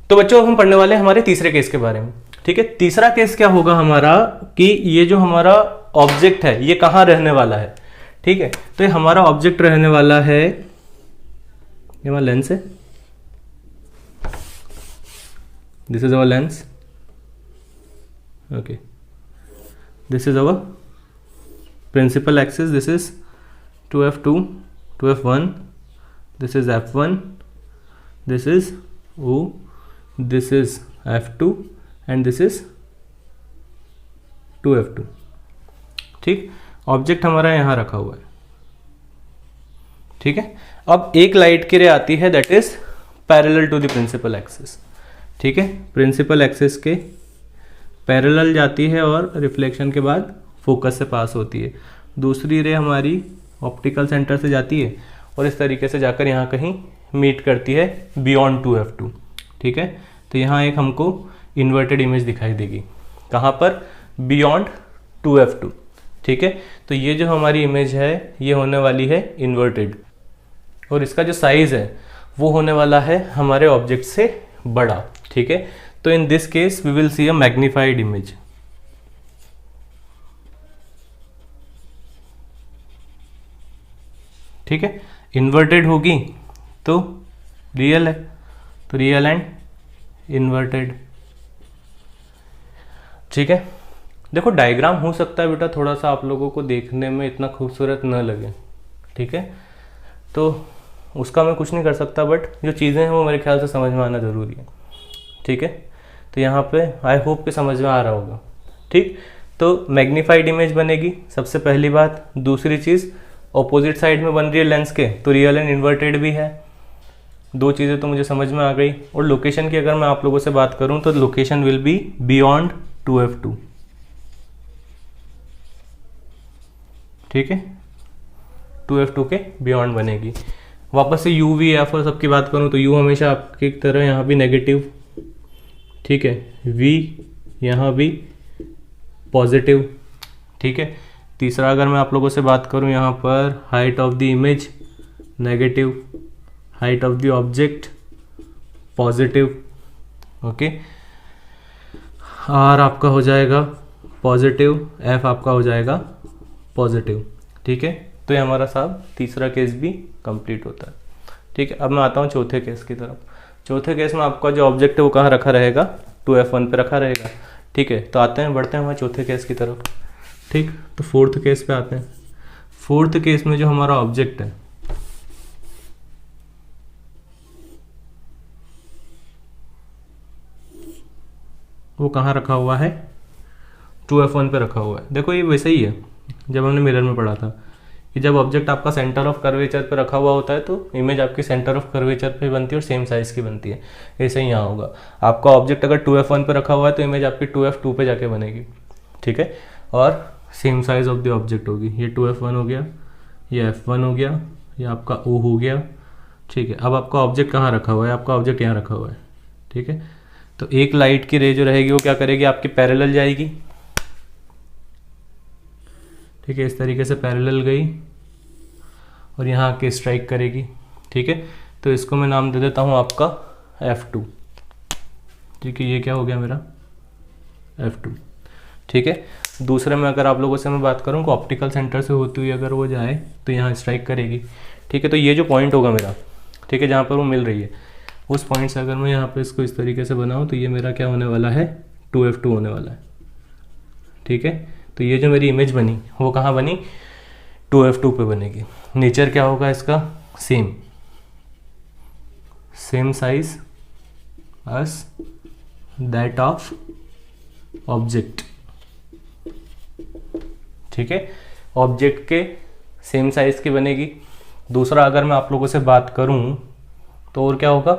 तो बच्चों हम पढ़ने वाले हैं हमारे तीसरे केस के बारे में। ठीक है, तीसरा केस क्या होगा हमारा कि ये जो हमारा ऑब्जेक्ट है ये कहाँ रहने वाला है। ठीक है, तो ये हमारा ऑब्जेक्ट रहने वाला है, ये हमारा लेंस है, this is our lens. Okay, this is our principal axis, this is 2f2 2f1, this is f1, this is O, this is f2 and this is 2f2। ठीक, ऑब्जेक्ट हमारा यहाँ रखा हुआ है। ठीक है, अब एक लाइट की रे आती है that is parallel to the principal axis. ठीक है, प्रिंसिपल एक्सिस के पैरेलल जाती है और रिफ्लेक्शन के बाद फोकस से पास होती है। दूसरी रे हमारी ऑप्टिकल सेंटर से जाती है और इस तरीके से जाकर यहाँ कहीं मीट करती है बियॉन्ड 2f2। ठीक है, तो यहाँ एक हमको इन्वर्टेड इमेज दिखाई देगी, कहाँ पर, बियॉन्ड 2f2। ठीक है, तो ये जो हमारी इमेज है ये होने वाली है इन्वर्टेड और इसका जो साइज है वो होने वाला है हमारे ऑब्जेक्ट से बड़ा। ठीक है, तो in this case we will see a magnified image. ठीक है, इन्वर्टेड होगी तो रियल है, तो रियल एंड इन्वर्टेड। ठीक है, देखो डायग्राम हो सकता है बेटा थोड़ा सा आप लोगों को देखने में इतना खूबसूरत न लगे। ठीक है, तो उसका मैं कुछ नहीं कर सकता, बट जो चीज़ें हैं वो मेरे ख्याल से समझ में आना ज़रूरी है। ठीक है, तो यहाँ पे आई होप कि समझ में आ रहा होगा। ठीक, तो मैग्नीफाइड इमेज बनेगी सबसे पहली बात। दूसरी चीज़, ऑपोजिट साइड में बन रही है लेंस के, तो रियल एंड इन्वर्टेड भी है। दो चीज़ें तो मुझे समझ में आ गई। और लोकेशन की अगर मैं आप लोगों से बात करूं तो location will be beyond 2f2। ठीक है, 2f2 के बियॉन्ड बनेगी। वापस से u v f और सबकी बात करूं तो u हमेशा आपकी तरह यहाँ भी नेगेटिव। ठीक है, v यहाँ भी पॉजिटिव। ठीक है, तीसरा अगर मैं आप लोगों से बात करूं यहाँ पर height of the image negative, height of the object positive. Okay, r आपका हो जाएगा पॉजिटिव, एफ आपका हो जाएगा पॉजिटिव। ठीक है, तो ये हमारा साहब तीसरा केस भी कंप्लीट होता है। ठीक है, अब मैं आता हूँ चौथे केस की तरफ। चौथे केस में आपका जो ऑब्जेक्ट है वो कहाँ रखा रहेगा, 2f1 पे रखा रहेगा। ठीक है, तो आते हैं, बढ़ते हैं हमारे चौथे केस की तरफ। ठीक, तो फोर्थ केस पे आते हैं। फोर्थ केस में जो हमारा ऑब्जेक्ट है वो कहाँ रखा हुआ है, 2f1 पे रखा हुआ है। देखो ये वैसे ही है जब हमने मिरर में पढ़ा था कि जब ऑब्जेक्ट आपका सेंटर ऑफ कर्वेचर पे रखा हुआ होता है तो इमेज आपकी सेंटर ऑफ कर्वेचर पे बनती है और सेम साइज की बनती है। ऐसे ही यहाँ होगा, आपका ऑब्जेक्ट अगर 2f1 पे रखा हुआ है तो इमेज आपकी 2f2 पे जाके बनेगी। ठीक है, और same size of the object होगी। ये 2f1 हो गया, ये f1 हो गया, ये आपका o हो गया। ठीक है, अब आपका ऑब्जेक्ट कहाँ रखा हुआ है, आपका ऑब्जेक्ट यहाँ रखा हुआ है। ठीक है, तो एक लाइट की रे जो रहेगी वो क्या करेगी, आपकी पैरेलल जाएगी। ठीक है, इस तरीके से पैरेलल गई और यहाँ आके स्ट्राइक करेगी। ठीक है, तो इसको मैं नाम दे देता हूँ आपका f2। ठीक है, ये क्या हो गया मेरा f2। ठीक है, दूसरे में अगर आप लोगों से मैं बात करूँ कि ऑप्टिकल सेंटर से होती हुई अगर वो जाए तो यहाँ स्ट्राइक करेगी। ठीक है, तो ये जो पॉइंट होगा मेरा, ठीक है, जहाँ पर वो मिल रही है, उस पॉइंट से अगर मैं यहाँ पे इसको इस तरीके से बनाऊँ तो ये मेरा क्या होने वाला है, 2f2 होने वाला है। ठीक है, तो ये जो मेरी इमेज बनी वो कहाँ बनी, 2f2 पे बनेगी। नेचर क्या होगा इसका, same size as that of object. ठीक है, ऑब्जेक्ट के सेम साइज की बनेगी। दूसरा अगर मैं आप लोगों से बात करूं तो और क्या होगा,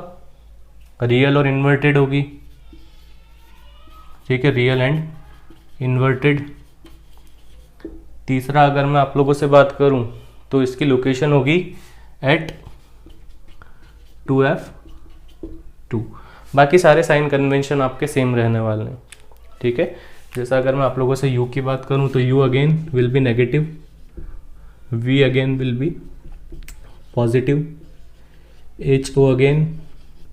रियल और इन्वर्टेड होगी। ठीक है, रियल एंड इन्वर्टेड। तीसरा अगर मैं आप लोगों से बात करूं तो इसकी लोकेशन होगी एट 2f2। बाकी सारे साइन कन्वेंशन आपके सेम रहने वाले हैं। ठीक है, जैसा अगर मैं आप लोगों से u की बात करूं तो u again will be negative, v again will be positive, ho again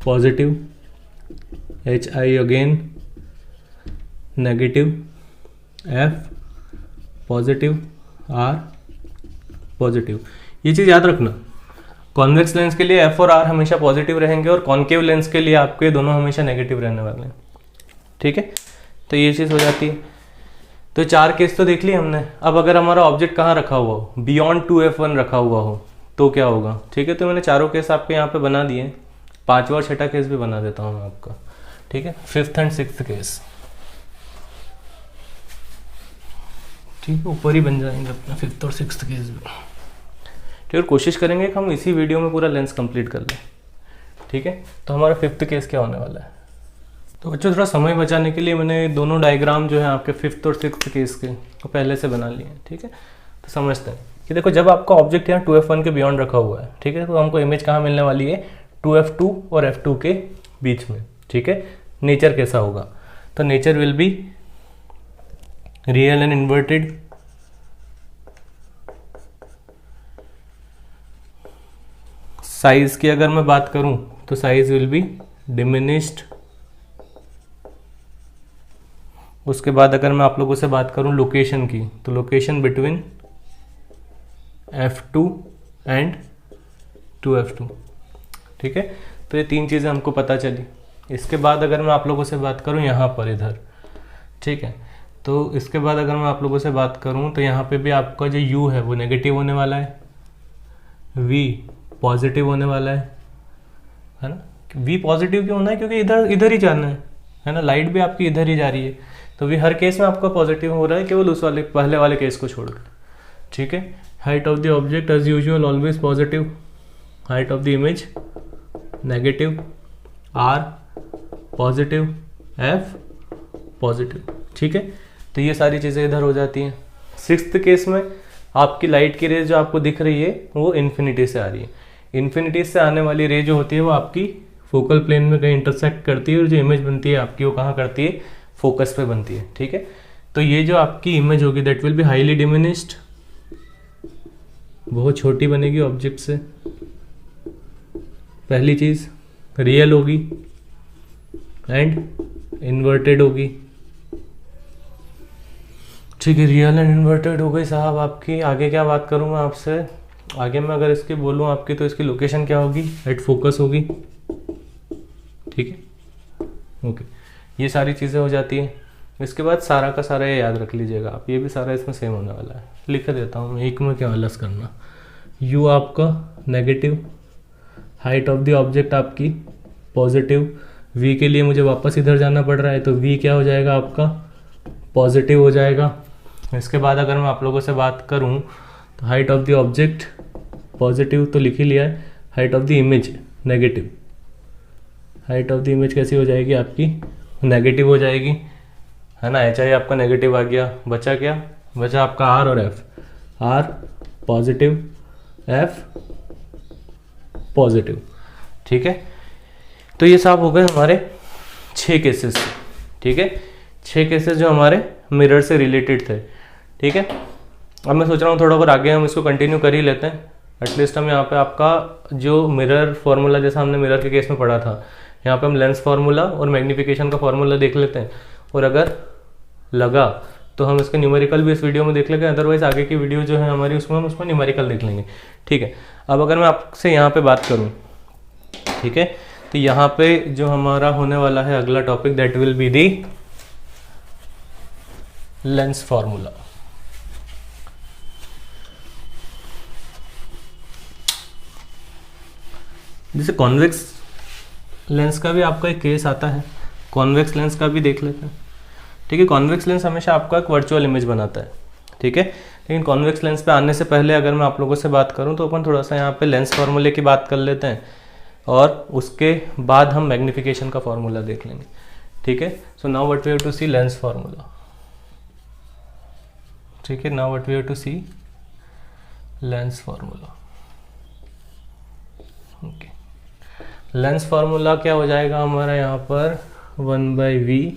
positive, hi again negative, f positive, r positive. ये चीज़ याद रखना, कॉन्वेक्स लेंस के लिए f और r हमेशा पॉजिटिव रहेंगे और कॉन्केव लेंस के लिए आपके दोनों हमेशा नेगेटिव रहने वाले हैं। ठीक है, तो ये चीज़ हो जाती है। तो 4 केस तो देख लिए हमने। अब अगर हमारा ऑब्जेक्ट कहाँ रखा हुआ हो, बियॉन्ड 2f1 रखा हुआ हो तो क्या होगा। ठीक है, तो मैंने चारों केस आपके यहाँ पे बना दिए, 5वां और 6ठा केस भी बना देता हूँ मैं आपका। ठीक है, 5th एंड 6th केस ठीक है, ऊपर ही बन जाएंगे अपना 5th और 6th केस भी। ठीक है, कोशिश करेंगे कि हम इसी वीडियो में पूरा लेंस कंप्लीट कर लें। ठीक है, तो हमारा 5th केस क्या होने वाला है। तो बच्चों थोड़ा समय बचाने के लिए मैंने दोनों डायग्राम जो है आपके 5th और 6th केस के तो पहले से बना लिए हैं। ठीक है, तो समझते हैं कि देखो जब आपका ऑब्जेक्ट यहाँ 2f1 के बियॉन्ड रखा हुआ है, ठीक है, तो हमको इमेज कहाँ मिलने वाली है, 2f2 और f2 के बीच में। ठीक है, नेचर कैसा होगा, तो nature will be real and inverted, size की अगर मैं बात करूं तो साइज विल बी डिमिनिश्ड। उसके बाद अगर मैं आप लोगों से बात करूं लोकेशन की, तो location between f2 and 2f2। ठीक है, तो ये 3 चीज़ें हमको पता चली। इसके बाद अगर मैं आप लोगों से बात करूं यहाँ पर इधर, ठीक है, तो इसके बाद अगर मैं आप लोगों से बात करूं तो यहाँ पे भी आपका जो u है वो नेगेटिव होने वाला है, v पॉजिटिव होने वाला है ना। v पॉजिटिव क्यों होना है, क्योंकि इधर ही जाना है ना, लाइट भी आपकी इधर ही जा रही है, तो v हर केस में आपका पॉजिटिव हो रहा है, केवल उस वाले पहले वाले केस को छोड़कर। ठीक है, height of the object as usual always positive, height of the image negative, r positive, f positive. ठीक है, तो ये सारी चीज़ें इधर हो जाती हैं। 6th केस में आपकी लाइट की रेज जो आपको दिख रही है वो इन्फिनिटी से आ रही है। इन्फिनिटी से आने वाली रे जो होती है वो आपकी फोकल प्लेन में कहीं इंटरसेक्ट करती है और जो इमेज बनती है आपकी वो कहाँ करती है, फोकस पे बनती है। ठीक है, तो ये जो आपकी इमेज होगी that will be highly diminished, बहुत छोटी बनेगी ऑब्जेक्ट से। पहली चीज रियल होगी एंड इन्वर्टेड होगी। ठीक है, रियल एंड इन्वर्टेड हो गई साहब आपकी। आगे क्या बात करूँ मैं आपसे, आगे मैं अगर इसकी बोलूँ आपकी तो इसकी लोकेशन क्या होगी, एट फोकस होगी। ठीक है, ओके, ये सारी चीज़ें हो जाती हैं। इसके बाद सारा का सारा ये याद रख लीजिएगा आप, ये भी सारा इसमें सेम होने वाला है। लिख देता हूँ मैं, एक में क्या अलग करना। यू आपका negative, height of the object आपकी पॉजिटिव, वी के लिए मुझे वापस इधर जाना पड़ रहा है तो वी क्या हो जाएगा आपका, पॉजिटिव हो जाएगा। इसके बाद अगर मैं आप लोगों से बात करूं तो height of the object positive तो लिख ही लिया है, height of the image negative. Height of the image कैसी हो जाएगी आपकी, नेगेटिव हो जाएगी, है ना। एच आई आपका नेगेटिव आ गया, बचा क्या, बचा आपका आर और f. R positive, f positive. ठीक है, तो ये सब हो गए हमारे 6 केसेस। ठीक है, 6 केसेस जो हमारे मिरर से रिलेटेड थे। ठीक है, अब मैं सोच रहा हूँ थोड़ा और आगे हम इसको कंटिन्यू कर ही लेते हैं। एटलीस्ट हम यहाँ पे आपका जो मिरर फार्मूला जैसा हमने मिरर के केस में पढ़ा था, यहाँ पे हम लेंस फार्मूला और मैग्नीफिकेशन का फार्मूला देख लेते हैं, और अगर लगा तो हम इसके न्यूमेरिकल भी इस वीडियो में देख लेंगे। अदरवाइज आगे की वीडियो जो है हमारी उसमें हम उसमें न्यूमेरिकल देख लेंगे। ठीक है, अब अगर मैं आपसे यहाँ पे बात करूँ, ठीक है, तो यहाँ पे जो हमारा होने वाला है अगला topic that will be the lens formula. जैसे कॉन्वेक्स लेंस का भी आपका एक केस आता है, कॉन्वेक्स लेंस का भी देख लेते हैं। ठीक है, कॉन्वेक्स लेंस हमेशा आपका एक वर्चुअल इमेज बनाता है। ठीक है, लेकिन कॉन्वेक्स लेंस पे आने से पहले अगर मैं आप लोगों से बात करूं तो अपन थोड़ा सा यहाँ पे लेंस फार्मूले की बात कर लेते हैं और उसके बाद हम मैग्निफिकेशन का फार्मूला देख लेंगे। ठीक है, so now what we have to see lens formula. ठीक है, now what we have to see lens formula. Okay, lens formula क्या हो जाएगा हमारा यहाँ पर 1/v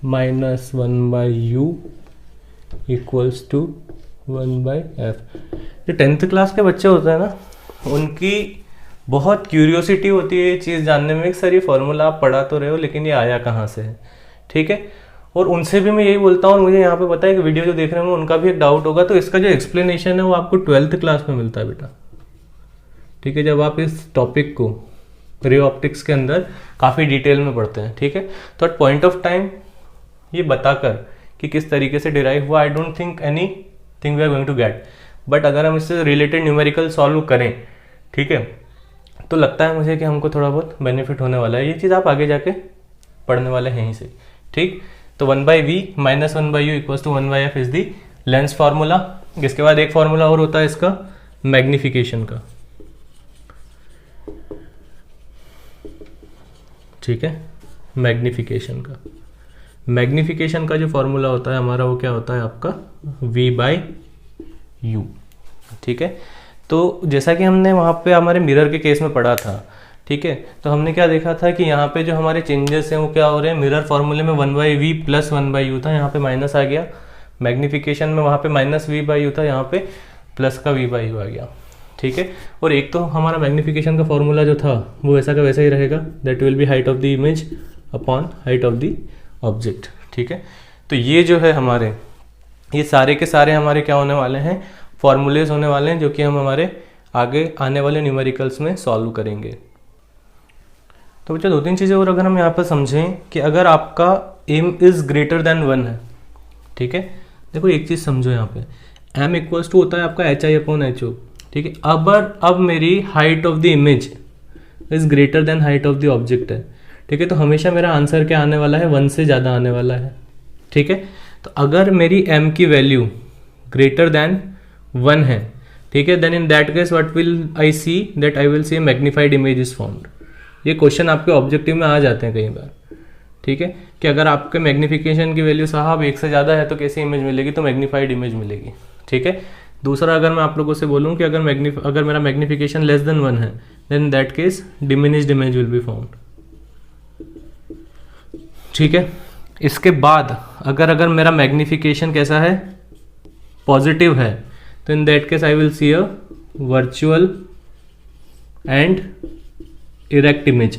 minus 1/u equals to 1/f। जो 10th क्लास के बच्चे होते हैं ना, उनकी बहुत क्यूरियोसिटी होती है ये चीज़ जानने में कि सर ये फार्मूला आप पढ़ा तो रहे हो लेकिन ये आया कहाँ से है। ठीक है, और उनसे भी मैं यही बोलता हूँ, और मुझे यहाँ पे पता है कि वीडियो जो देख रहे हैं उनका भी एक डाउट होगा, तो इसका जो एक्सप्लेनेशन है वो आपको 12th क्लास में मिलता है बेटा। ठीक है, जब आप इस टॉपिक को रे ऑप्टिक्स के अंदर काफ़ी डिटेल में पढ़ते हैं। ठीक है, तो एट पॉइंट ऑफ टाइम ये बताकर कि किस तरीके से डिराइव हुआ, I don't think anything we are going to get, but अगर हम इससे रिलेटेड न्यूमेरिकल सॉल्व करें, ठीक है, तो लगता है मुझे कि हमको थोड़ा बहुत बेनिफिट होने वाला है। ये चीज़ आप आगे जाके पढ़ने वाले हैं ही से। ठीक, तो 1/v minus 1/u equals to 1/f is the lens formula. इसके बाद एक फार्मूला और होता है इसका मैग्निफिकेशन का। ठीक है, मैग्निफिकेशन का जो फॉर्मूला होता है हमारा वो क्या होता है आपका v/u। ठीक है, तो जैसा कि हमने वहाँ पे हमारे मिरर के केस में पढ़ा था। ठीक है, तो हमने क्या देखा था कि यहाँ पे जो हमारे चेंजेस हैं वो क्या हो रहे हैं, मिरर फॉर्मूले में 1/v प्लस 1/u था, यहाँ पे माइनस आ गया। मैग्निफिकेशन में वहाँ पे माइनस v/u था, यहाँ पे प्लस का v/u आ गया। ठीक है, और एक तो हमारा मैग्निफिकेशन का फॉर्मूला जो था वो वैसा का वैसा ही रहेगा, that will B height of the image upon height of the object. ठीक है, तो ये जो है हमारे ये सारे के सारे हमारे क्या होने वाले हैं, फॉर्मूलेज होने वाले हैं, जो कि हम हमारे आगे आने वाले न्यूमेरिकल्स में सॉल्व करेंगे। तो बच्चों 2-3 चीज़ें और अगर हम यहाँ पर समझें कि अगर आपका एम इज़ ग्रेटर देन 1 है। ठीक है, देखो एक चीज़ समझो, यहाँ पे एम इक्वल्स टू होता है आपका HI/HO। ठीक है, अब मेरी height of the image is greater than height of the object है। ठीक है, तो हमेशा मेरा आंसर क्या आने वाला है, 1 से ज़्यादा आने वाला है। ठीक है, तो अगर मेरी m की वैल्यू ग्रेटर देन 1 है, ठीक है, then in that case what will I see, that I will see magnified image is found. ये क्वेश्चन आपके ऑब्जेक्टिव में आ जाते हैं कई बार। ठीक है, कि अगर आपके मैग्नीफिकेशन की वैल्यू साहब 1 से ज़्यादा है तो कैसी इमेज मिलेगी, तो मैग्नीफाइड इमेज मिलेगी। ठीक है, दूसरा अगर मैं आप लोगों से बोलूं कि अगर मेरा मैग्नीफिकेशन लेस देन 1 है, then that case diminished image will be found. ठीक है, इसके बाद अगर मेरा मैग्नीफिकेशन कैसा है, पॉजिटिव है, तो इन that case I will see a virtual and erect image.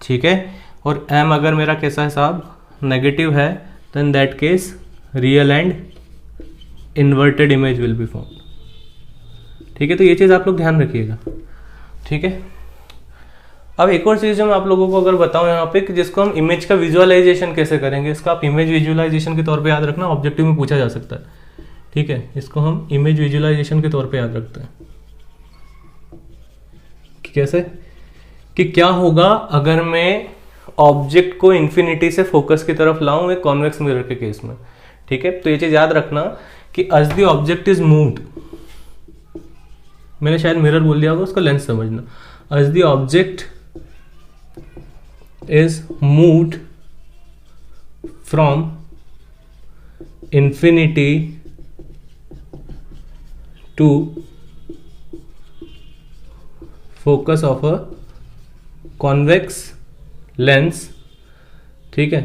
ठीक है, और m अगर मेरा कैसा है साहब, नेगेटिव है, तो इन that case real and inverted image will be found. ठीक है, तो ये चीज़ आप लोग ध्यान रखिएगा। ठीक है, अब एक और चीज़ जो मैं आप लोगों को अगर बताऊं यहाँ पे कि जिसको हम इमेज का विजुअलाइजेशन कैसे करेंगे, इसका आप इमेज विजुअलाइजेशन के तौर पे याद रखना, ऑब्जेक्टिव में पूछा जा सकता है। ठीक है, इसको हम इमेज विजुअलाइजेशन के तौर पे याद रखते हैं। कैसे, कि क्या होगा अगर मैं ऑब्जेक्ट को इन्फिनिटी से फोकस की तरफ लाऊं एक कॉन्वेक्स मिरर के केस में। ठीक है, तो ये चीज़ याद रखना कि as the object is moved, मैंने शायद मिरर बोल दिया होगा, उसका लेंस समझना। as the object is moved from infinity to focus of a convex lens, ठीक है,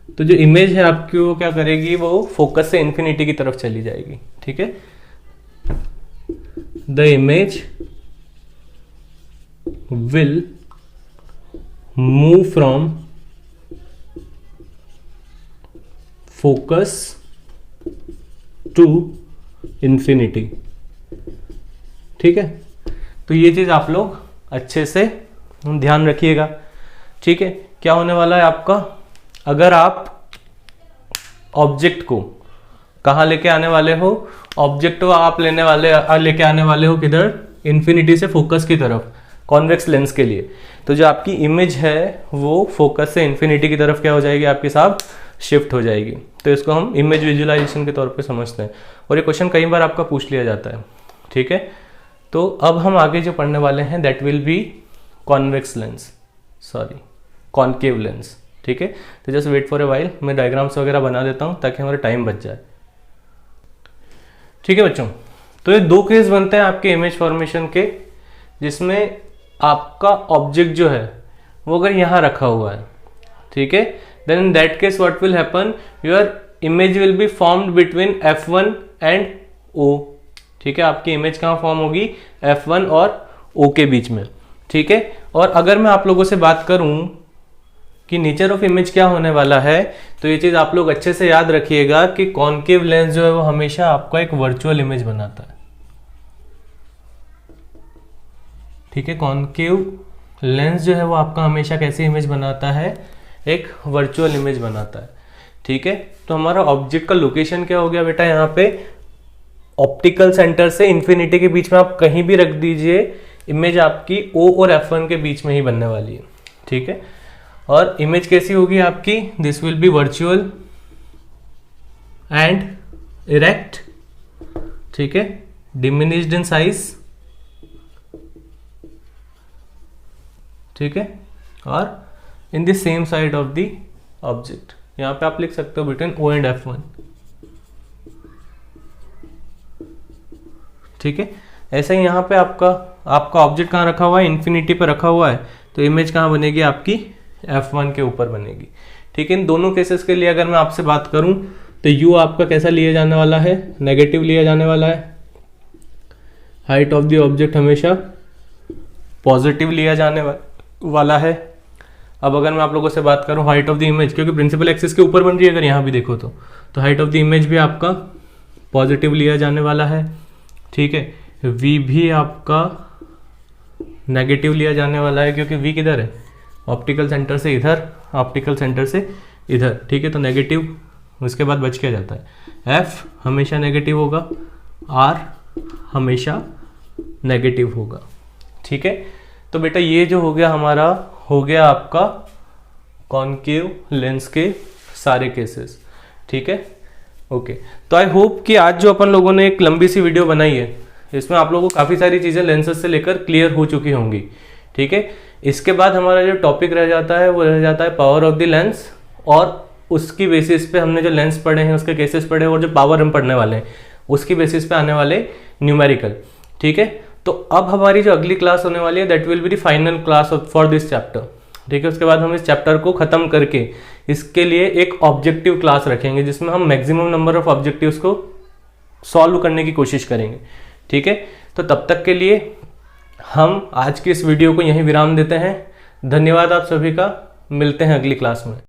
तो जो इमेज है आपकी वो क्या करेगी, वो फोकस से इन्फिनिटी की तरफ चली जाएगी। ठीक है, the image will move from focus to infinity. ठीक है, तो ये चीज आप लोग अच्छे से ध्यान रखिएगा। ठीक है, क्या होने वाला है आपका, अगर आप ऑब्जेक्ट को कहाँ लेके आने वाले हो, ऑब्जेक्ट को आप लेके आने वाले हो किधर, इन्फिनिटी से फोकस की तरफ, कॉन्वेक्स लेंस के लिए। तो जो आपकी इमेज है वो फोकस से इन्फिनिटी की तरफ क्या हो जाएगी आपके साथ, शिफ्ट हो जाएगी। तो इसको हम इमेज विजुअलाइजेशन के तौर पे समझते हैं, और ये क्वेश्चन कई बार आपका पूछ लिया जाता है, ठीक है। तो अब हम आगे जो पढ़ने वाले हैं that will be convex lens, sorry concave lens, ठीक है। तो just wait for a while, मैं डायग्राम्स वगैरह बना देता हूँ ताकि हमारा टाइम बच जाए, ठीक है बच्चों। तो ये दो केस बनते हैं आपके इमेज फॉर्मेशन के, जिसमें आपका ऑब्जेक्ट जो है वो अगर यहाँ रखा हुआ है, ठीक है, then in that case what will happen, your image will be formed between F1 and O, ठीक है। आपकी इमेज कहाँ फॉर्म होगी, F1 और O के बीच में, ठीक है। और अगर मैं आप लोगों से बात करूं कि नेचर ऑफ इमेज क्या होने वाला है, तो ये चीज आप लोग अच्छे से याद रखिएगा कि कॉनकेव लेंस जो है वो हमेशा आपका एक वर्चुअल इमेज बनाता है, ठीक है। कॉनकेव लेंस जो है वो आपका हमेशा कैसी इमेज बनाता है, एक वर्चुअल इमेज बनाता है, ठीक है। तो हमारा ऑब्जेक्ट का लोकेशन क्या हो गया बेटा, यहाँ पे ऑप्टिकल सेंटर से इन्फिनिटी के बीच में आप कहीं भी रख दीजिए, इमेज आपकी O और F1 के बीच में ही बनने वाली है, ठीक है। और इमेज कैसी होगी आपकी, this will B virtual and erect, ठीक है, डिमिनिश्ड इन साइज, ठीक है, और in the same side of the object. यहां पे आप लिख सकते हो बिटवीन O एंड F1, ठीक है। ऐसा ही यहाँ पे आपका ऑब्जेक्ट कहाँ रखा हुआ है, इन्फिनिटी पे रखा हुआ है, तो इमेज कहाँ बनेगी आपकी, F1 के ऊपर बनेगी, ठीक है। इन दोनों केसेस के लिए अगर मैं आपसे बात करूं तो U आपका कैसा लिया जाने वाला है, नेगेटिव लिया जाने वाला है। हाइट ऑफ द ऑब्जेक्ट हमेशा पॉजिटिव लिया जाने वाला है। अब अगर मैं आप लोगों से बात करूं हाइट ऑफ द इमेज, क्योंकि प्रिंसिपल एक्सिस के ऊपर बन रही है अगर यहाँ भी देखो तो हाइट ऑफ द इमेज भी आपका पॉजिटिव लिया जाने वाला है, ठीक है। V भी आपका नेगेटिव लिया जाने वाला है, क्योंकि V किधर है, ऑप्टिकल सेंटर से इधर, ऑप्टिकल सेंटर से इधर, ठीक है। तो नेगेटिव, उसके बाद बच क्या जाता है, F हमेशा नेगेटिव होगा, R हमेशा नेगेटिव होगा, ठीक है। तो बेटा ये जो हो गया हमारा, हो गया आपका कॉनकेव लेंस के सारे केसेस, ठीक है, ओके। तो आई होप कि आज जो अपन लोगों ने एक लंबी सी वीडियो बनाई है, इसमें आप लोगों को काफ़ी सारी चीज़ें लेंसेज से लेकर क्लियर हो चुकी होंगी, ठीक है। इसके बाद हमारा जो टॉपिक रह जाता है वो रह जाता है पावर ऑफ द लेंस, और उसकी बेसिस पे हमने जो लेंस पढ़े हैं उसके केसेस पढ़े, और जो पावर हम पढ़ने वाले हैं उसकी बेसिस पे आने वाले न्यूमेरिकल, ठीक है। तो अब हमारी जो अगली क्लास होने वाली है that will be the final class for this chapter, ठीक है। उसके बाद हम इस चैप्टर को खत्म करके इसके लिए एक ऑब्जेक्टिव क्लास रखेंगे, जिसमें हम मैक्सिमम नंबर ऑफ ऑब्जेक्टिव्स को सॉल्व करने की कोशिश करेंगे, ठीक है। तो तब तक के लिए हम आज की इस वीडियो को यहीं विराम देते हैं। धन्यवाद आप सभी का, मिलते हैं अगली क्लास में।